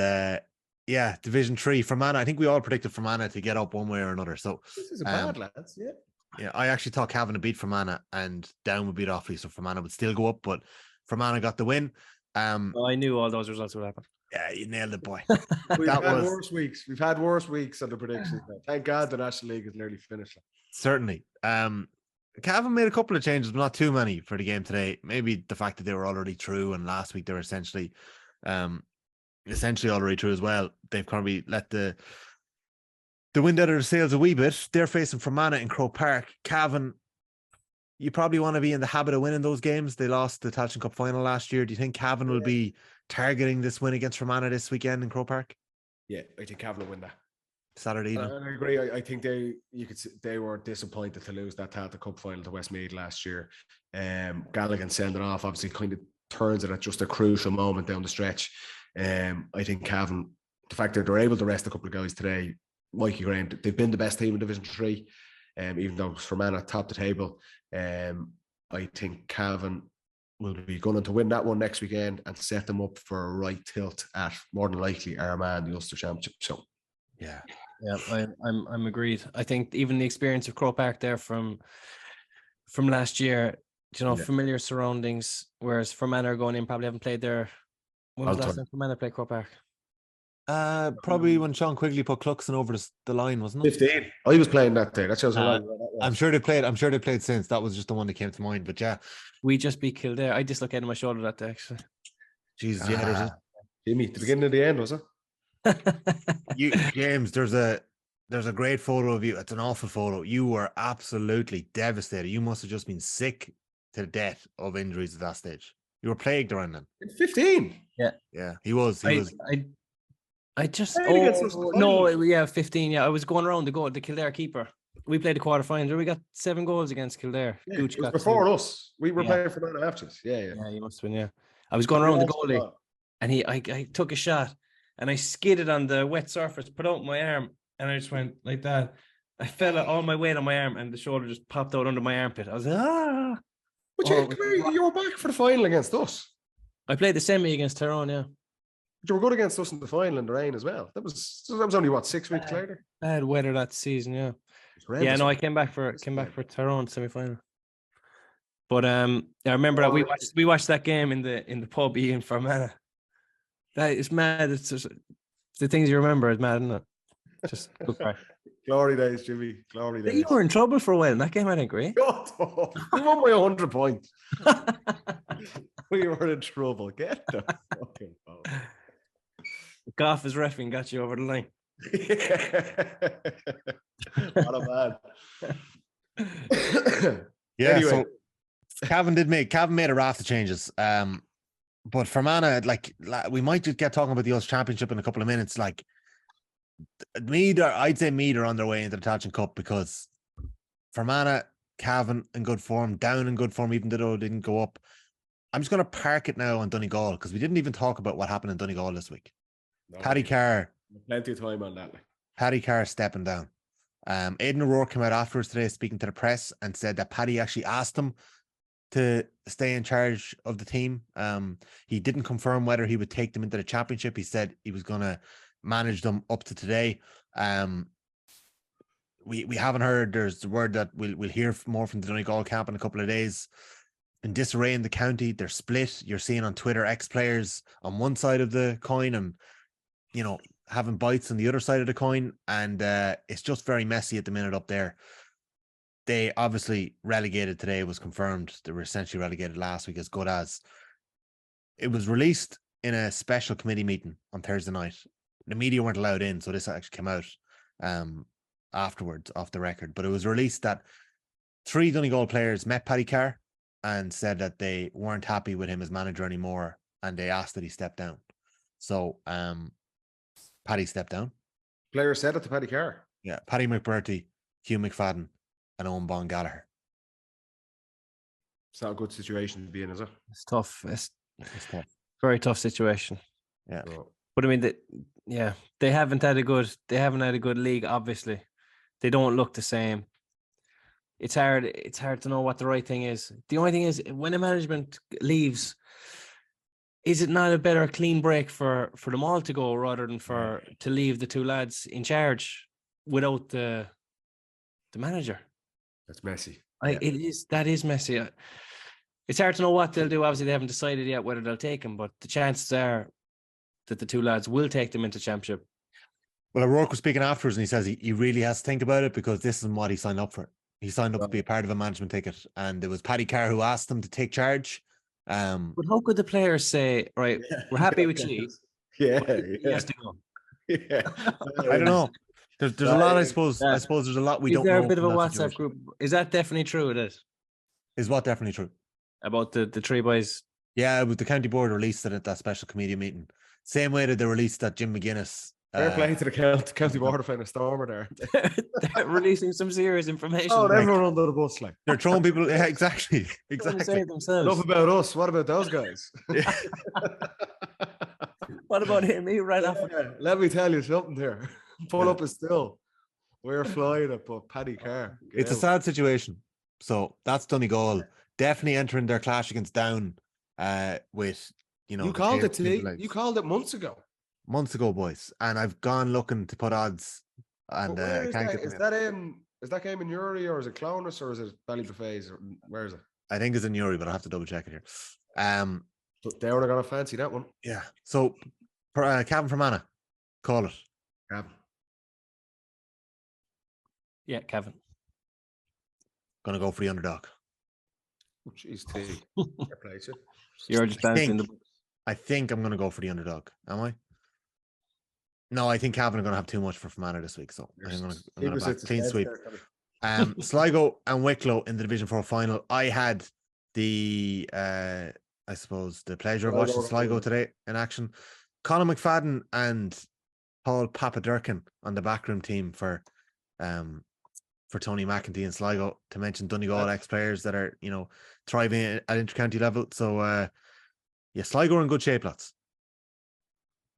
Speaker 2: yeah, Division 3 Fermanagh. I think we all predicted Fermanagh to get up one way or another. So
Speaker 4: this is bad, lads. Yeah.
Speaker 2: Yeah, I actually thought Cavan would beat Fermanagh and Down would beat Offaly, so Fermanagh would still go up, but Fermanagh got the win.
Speaker 3: I knew all those results would happen.
Speaker 2: Yeah, you nailed it, boy.
Speaker 4: We've had worse weeks. We've had worse weeks on the predictions. Thank God the National League is nearly finished.
Speaker 2: Certainly. Cavan made a couple of changes, but not too many for the game today. Maybe the fact that they were already through, and last week they were essentially already through as well. They've probably let the the wind out of their sails a wee bit. They're facing Fermanagh in Croke Park. Cavan, you probably want to be in the habit of winning those games. They lost the Tailteann Cup final last year. Do you think Cavan will be targeting this win against Fermanagh this weekend in Croke Park?
Speaker 4: Yeah, I think Cavan will win that.
Speaker 2: Saturday evening.
Speaker 4: I agree. I think they were disappointed to lose that Tailteann Cup final to Westmeath last year. Galligan sending off obviously kind of turns it at just a crucial moment down the stretch. I think Cavan, the fact that they're able to rest a couple of guys today, Mikey Graham, they've been the best team in Division 3, even though Fermanagh top the table. I think Cavan will be going to win that one next weekend and set them up for a right tilt at more than likely Armagh in the Ulster Championship. So,
Speaker 3: yeah, I'm agreed. I think even the experience of Croke Park there from last year, familiar surroundings, whereas Fermanagh are going in, probably haven't played there. When was the last time Fermanagh played Croke Park?
Speaker 2: Probably when Sean Quigley put Cluxton over the line, wasn't it?
Speaker 4: 15. I was playing that day. That shows how long that was.
Speaker 2: I'm sure they played since. That was just the one that came to mind. But yeah,
Speaker 3: we just beat Kildare. I dislocated my shoulder that day, actually.
Speaker 2: Jesus, yeah. There's
Speaker 4: Jimmy, the beginning of the end, was it?
Speaker 2: James, there's a great photo of you. It's an awful photo. You were absolutely devastated. You must have just been sick to death of injuries at that stage. You were plagued around then.
Speaker 4: 15.
Speaker 2: Yeah, he was.
Speaker 3: I just 15. Yeah, I was going around the Kildare keeper. We played the quarterfinals. We got 7 goals against Kildare.
Speaker 4: Yeah, it was before us. We were playing for 9 after. Yeah,
Speaker 3: you must have been. Yeah, I was going around the goalie, and I took a shot, and I skidded on the wet surface, put out my arm, and I just went like that. I fell all my weight on my arm, and the shoulder just popped out under my armpit. I was like, ah.
Speaker 4: But you were back for the final against us.
Speaker 3: I played the semi against Tyrone, yeah.
Speaker 4: But you were good against us in the final in the rain as well. That was only what, 6 weeks later.
Speaker 3: Bad weather that season, yeah. Yeah, no, I came back for Tyrone semi-final. But I remember that we watched that game in the pub in Fermanagh. That is mad. It's just the things you remember is mad, isn't it? Just good crack.
Speaker 4: Glory days, Jimmy. Glory days.
Speaker 3: You were in trouble for a while in that game, I think, right?
Speaker 4: We won by 100 points. We were in trouble. Get the fucking phone.
Speaker 3: Goff is reffing got you over the line.
Speaker 4: What a man.
Speaker 2: Yeah,
Speaker 4: anyway.
Speaker 2: So Cavan made a raft of changes. But Fermanagh, like we might just get talking about the Ulster Championship in a couple of minutes. Like I'd say Meath are on their way into the Tailteann Cup because Fermanagh, Cavan in good form, Down in good form, even though they didn't go up. I'm just going to park it now on Donegal because we didn't even talk about what happened in Donegal this week. No, Paddy Carr.
Speaker 4: Plenty of time on that.
Speaker 2: Paddy Carr stepping down. Aidan O'Rourke came out afterwards today speaking to the press and said that Paddy actually asked him to stay in charge of the team. He didn't confirm whether he would take them into the championship. He said he was going to manage them up to today. We haven't heard. There's the word that we'll hear more from the Donegal camp in a couple of days. In disarray in the county, they're split. You're seeing on Twitter ex-players on one side of the coin and having bites on the other side of the coin, and it's just very messy at the minute up there. They obviously relegated today, was confirmed. They were essentially relegated last week, as good as. It was released in a special committee meeting on Thursday night. The media weren't allowed in, so this actually came out afterwards, off the record. But it was released that 3 Donegal players met Paddy Carr and said that they weren't happy with him as manager anymore, and they asked that he step down. So Paddy stepped down.
Speaker 4: Players said it to Paddy Carr.
Speaker 2: Yeah, Paddy McBurty, Hugh McFadden, and Owen Bon Gallagher.
Speaker 4: It's not a good situation to be in, is it?
Speaker 3: It's tough. It's tough. Very tough situation.
Speaker 2: Yeah.
Speaker 3: But I mean, they haven't had a good league, obviously. They don't look the same. It's hard to know what the right thing is. The only thing is, when a management leaves, is it not a better clean break for them all to go rather than to leave the 2 lads in charge without the manager?
Speaker 4: That's messy.
Speaker 3: That is messy. It's hard to know what they'll do. Obviously, they haven't decided yet whether they'll take him, but the chances are that the 2 lads will take them into championship.
Speaker 2: Well, O'Rourke was speaking afterwards and he says he really has to think about it because this isn't what he signed up for. He signed up to be a part of a management ticket, and it was Paddy Carr who asked him to take charge.
Speaker 3: But how could the players say, right, we're happy with you?
Speaker 4: Yeah.
Speaker 3: He has to go.
Speaker 4: Yeah.
Speaker 2: I don't know. There's a lot, I suppose.
Speaker 3: Yeah.
Speaker 2: I suppose there's a lot we
Speaker 3: Is
Speaker 2: don't
Speaker 3: there
Speaker 2: know.
Speaker 3: a bit of a
Speaker 2: from that
Speaker 3: WhatsApp
Speaker 2: situation.
Speaker 3: group? Is that definitely true? It is
Speaker 2: Is what definitely true?
Speaker 3: about the three boys.
Speaker 2: Yeah, with the county board released it at that special committee meeting. Same way that they released that Jim McGuinness.
Speaker 4: Fair play to the county board of a stormer there.
Speaker 3: They're releasing some serious information.
Speaker 4: Oh,
Speaker 3: like,
Speaker 4: everyone under the bus, like.
Speaker 2: They're throwing people. Yeah, exactly.
Speaker 3: trying to
Speaker 2: Exactly.
Speaker 3: save themselves.
Speaker 4: Enough about us. What about those guys?
Speaker 3: What about him? He ran off.
Speaker 4: Yeah, let me tell you something here. Pull up a still. We're flying it, but Paddy Carr.
Speaker 2: It's a sad situation. So that's Donegal. Definitely entering their clash against Down with,
Speaker 4: You
Speaker 2: the
Speaker 4: called it,
Speaker 2: players-
Speaker 4: T. You called it months ago.
Speaker 2: months ago, boys. And I've gone looking to put odds and
Speaker 4: But where
Speaker 2: I
Speaker 4: is
Speaker 2: can't
Speaker 4: that?
Speaker 2: get
Speaker 4: Is
Speaker 2: them.
Speaker 4: that game in Uri or is it Clonus or is it Ballybuffets? Or where is it?
Speaker 2: I think it's in Uri, but I have to double check it here.
Speaker 4: But they are gonna fancy that one.
Speaker 2: Yeah. So Cavan Fermanagh, call it.
Speaker 4: Yeah.
Speaker 3: Yeah, Cavan.
Speaker 2: Gonna go for the underdog.
Speaker 4: Oh, jeez, T. Fair play to you.
Speaker 3: You're just bouncing the.
Speaker 2: I think I'm gonna go for the underdog. Am I? No, I think Cavan are gonna have too much for Fermanagh this week. So I'm gonna back clean sweep. Sligo and Wicklow in the Division 4 final. I had the I suppose the pleasure of watching Sligo today in action. Colin McFadden and Paul Papadurkin on the backroom team for Tony McEntee and Sligo, to mention Donegal ex-players that are, thriving at intercounty level. So yeah, Sligo are in good shape, lads.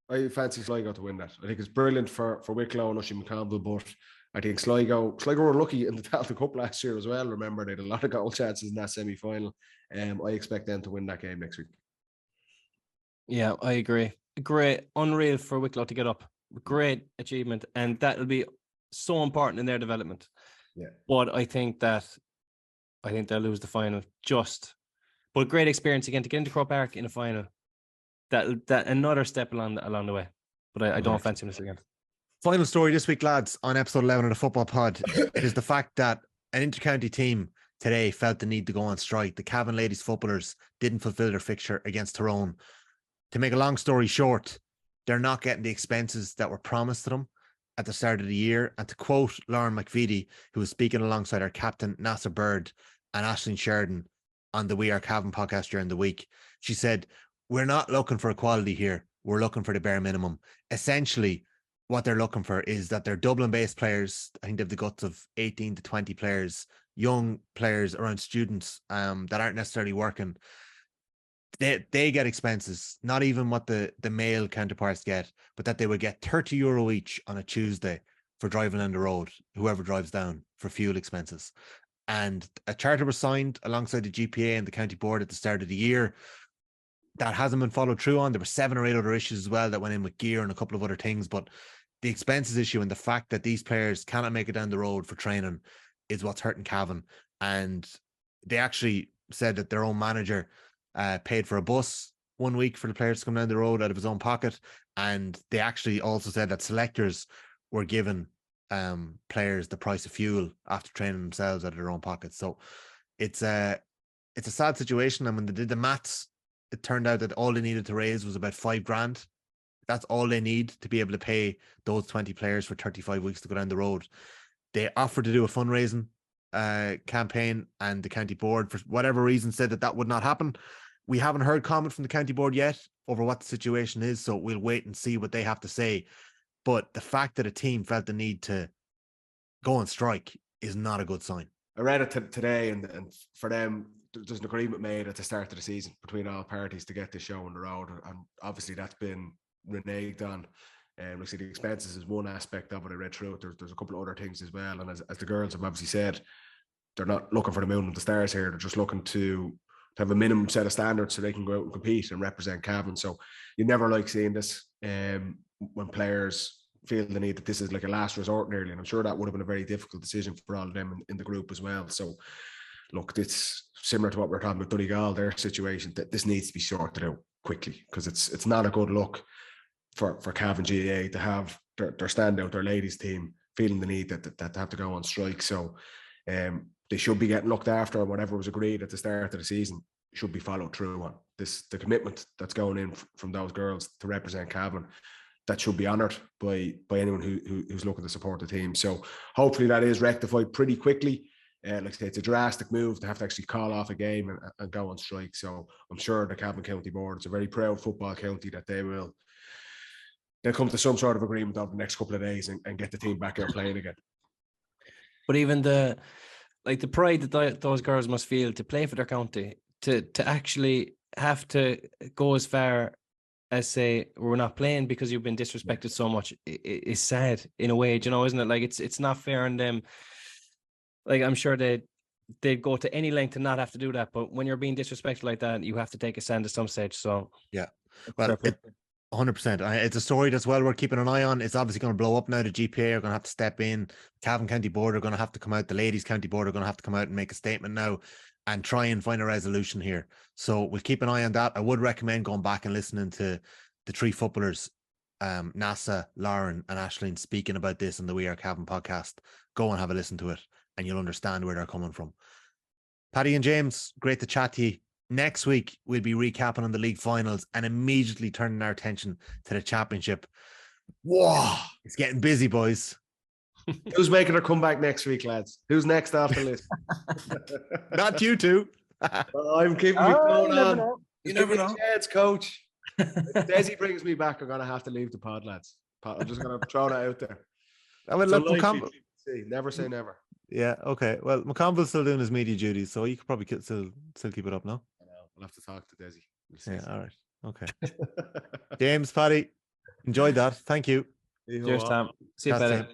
Speaker 4: I fancy Sligo to win that. I think it's brilliant for Wicklow and Oisin McConville, but I think Sligo were lucky in the Talta Cup last year as well. Remember, they had a lot of goal chances in that semi-final. I expect them to win that game next week.
Speaker 3: Yeah, I agree. Great, unreal for Wicklow to get up. Great achievement, and that'll be so important in their development.
Speaker 4: Yeah,
Speaker 3: but I think they'll lose the final. But great experience again to get into Croke Park in a final. That another step along the way. But I don't fancy this again.
Speaker 2: Final story this week, lads, on episode 11 of the Football Pod. It is the fact that an intercounty team today felt the need to go on strike. The Cavan ladies footballers didn't fulfill their fixture against Tyrone. To make a long story short, they're not getting the expenses that were promised to them at the start of the year. And to quote Lauren McVitie, who was speaking alongside our captain, Nasser Bird, and Aisling Sheridan on the We Are Cavan podcast during the week, she said, "We're not looking for equality here. We're looking for the bare minimum." Essentially, what they're looking for is that they're Dublin-based players. I think they have the guts of 18 to 20 players, young players around students that aren't necessarily working. They get expenses, not even what the male counterparts get, but that they would get €30 each on a Tuesday for driving down the road, whoever drives down, for fuel expenses. And a charter was signed alongside the GPA and the county board at the start of the year. That hasn't been followed through on. There were 7 or 8 other issues as well that went in with gear and a couple of other things, but the expenses issue and the fact that these players cannot make it down the road for training is what's hurting Cavan. And they actually said that their own manager paid for a bus 1 week for the players to come down the road out of his own pocket. And they actually also said that selectors were given players the price of fuel after training themselves out of their own pockets. So it's a sad situation. And when they did the maths, it turned out that all they needed to raise was about $5,000. That's all they need to be able to pay those 20 players for 35 weeks to go down the road. They offered to do a fundraising campaign, and the county board, for whatever reason, said that would not happen. We haven't heard comment from the county board yet over what the situation is, so we'll wait and see what they have to say. But the fact that a team felt the need to go on strike is not a good sign.
Speaker 4: I read it today, and for them, there's an agreement made at the start of the season between all parties to get this show on the road, and obviously that's been reneged on. Like, the expenses is one aspect of it. I read through it. There's a couple of other things as well, and as the girls have obviously said, they're not looking for the moon and the stars here. They're just looking to have a minimum set of standards so they can go out and compete and represent Cavan. So you never like seeing this when players feel the need that this is like a last resort nearly, and I'm sure that would have been a very difficult decision for all of them in the group as well. So look, it's similar to what we're talking about Donegal, their situation, that this needs to be sorted out quickly, because it's not a good look for Cavan GAA to have their standout, their ladies team, feeling the need that they have to go on strike. So they should be getting looked after, and whatever was agreed at the start of the season should be followed through on. The commitment that's going in from those girls to represent Cavan that should be honoured by anyone who's looking to support the team. So hopefully that is rectified pretty quickly. Like I say, it's a drastic move to have to actually call off a game and go on strike. So I'm sure the Cavan County Board, it's a very proud football county, that they'll come to some sort of agreement over the next couple of days and get the team back out playing again.
Speaker 3: But even the pride that those girls must feel to play for their county, to actually have to go as far as say we're not playing because you've been disrespected so much is sad in a way, you know, isn't it? Like it's not fair on them. Like I'm sure they'd go to any length to not have to do that, but when you're being disrespected like that, you have to take a stand at some stage. So
Speaker 2: yeah, well, 100%. It's a story that's well worth keeping an eye on. It's obviously going to blow up now. The GPA are going to have to step in. Cavan County Board are going to have to come out. The Ladies County Board are going to have to come out and make a statement now and try and find a resolution here. So we'll keep an eye on that. I would recommend going back and listening to the three footballers, Nasa, Lauren and Aisling, speaking about this in the We Are Cavan podcast. Go and have a listen to it and you'll understand where they're coming from. Paddy and James, great to chat to you. Next week, we'll be recapping on the league finals and immediately turning our attention to the championship. Whoa, it's getting busy, boys.
Speaker 4: Who's making their comeback next week, lads? Who's next off the list?
Speaker 2: Not you two.
Speaker 4: I'm keeping me going on.
Speaker 3: You never know.
Speaker 4: Chance, coach. If Desi brings me back, I'm going to have to leave the pod, lads. I'm just going to throw that out there.
Speaker 2: I will look
Speaker 4: never say never.
Speaker 2: Yeah, okay. Well, McConville's still doing his media duties, so you could probably still keep it up, no?
Speaker 4: I know. We'll have to talk to Desi.
Speaker 2: Yeah, all right. Okay. James, Paddy, enjoyed that. Thank you.
Speaker 3: Cheers, Tom. See you, Paddy.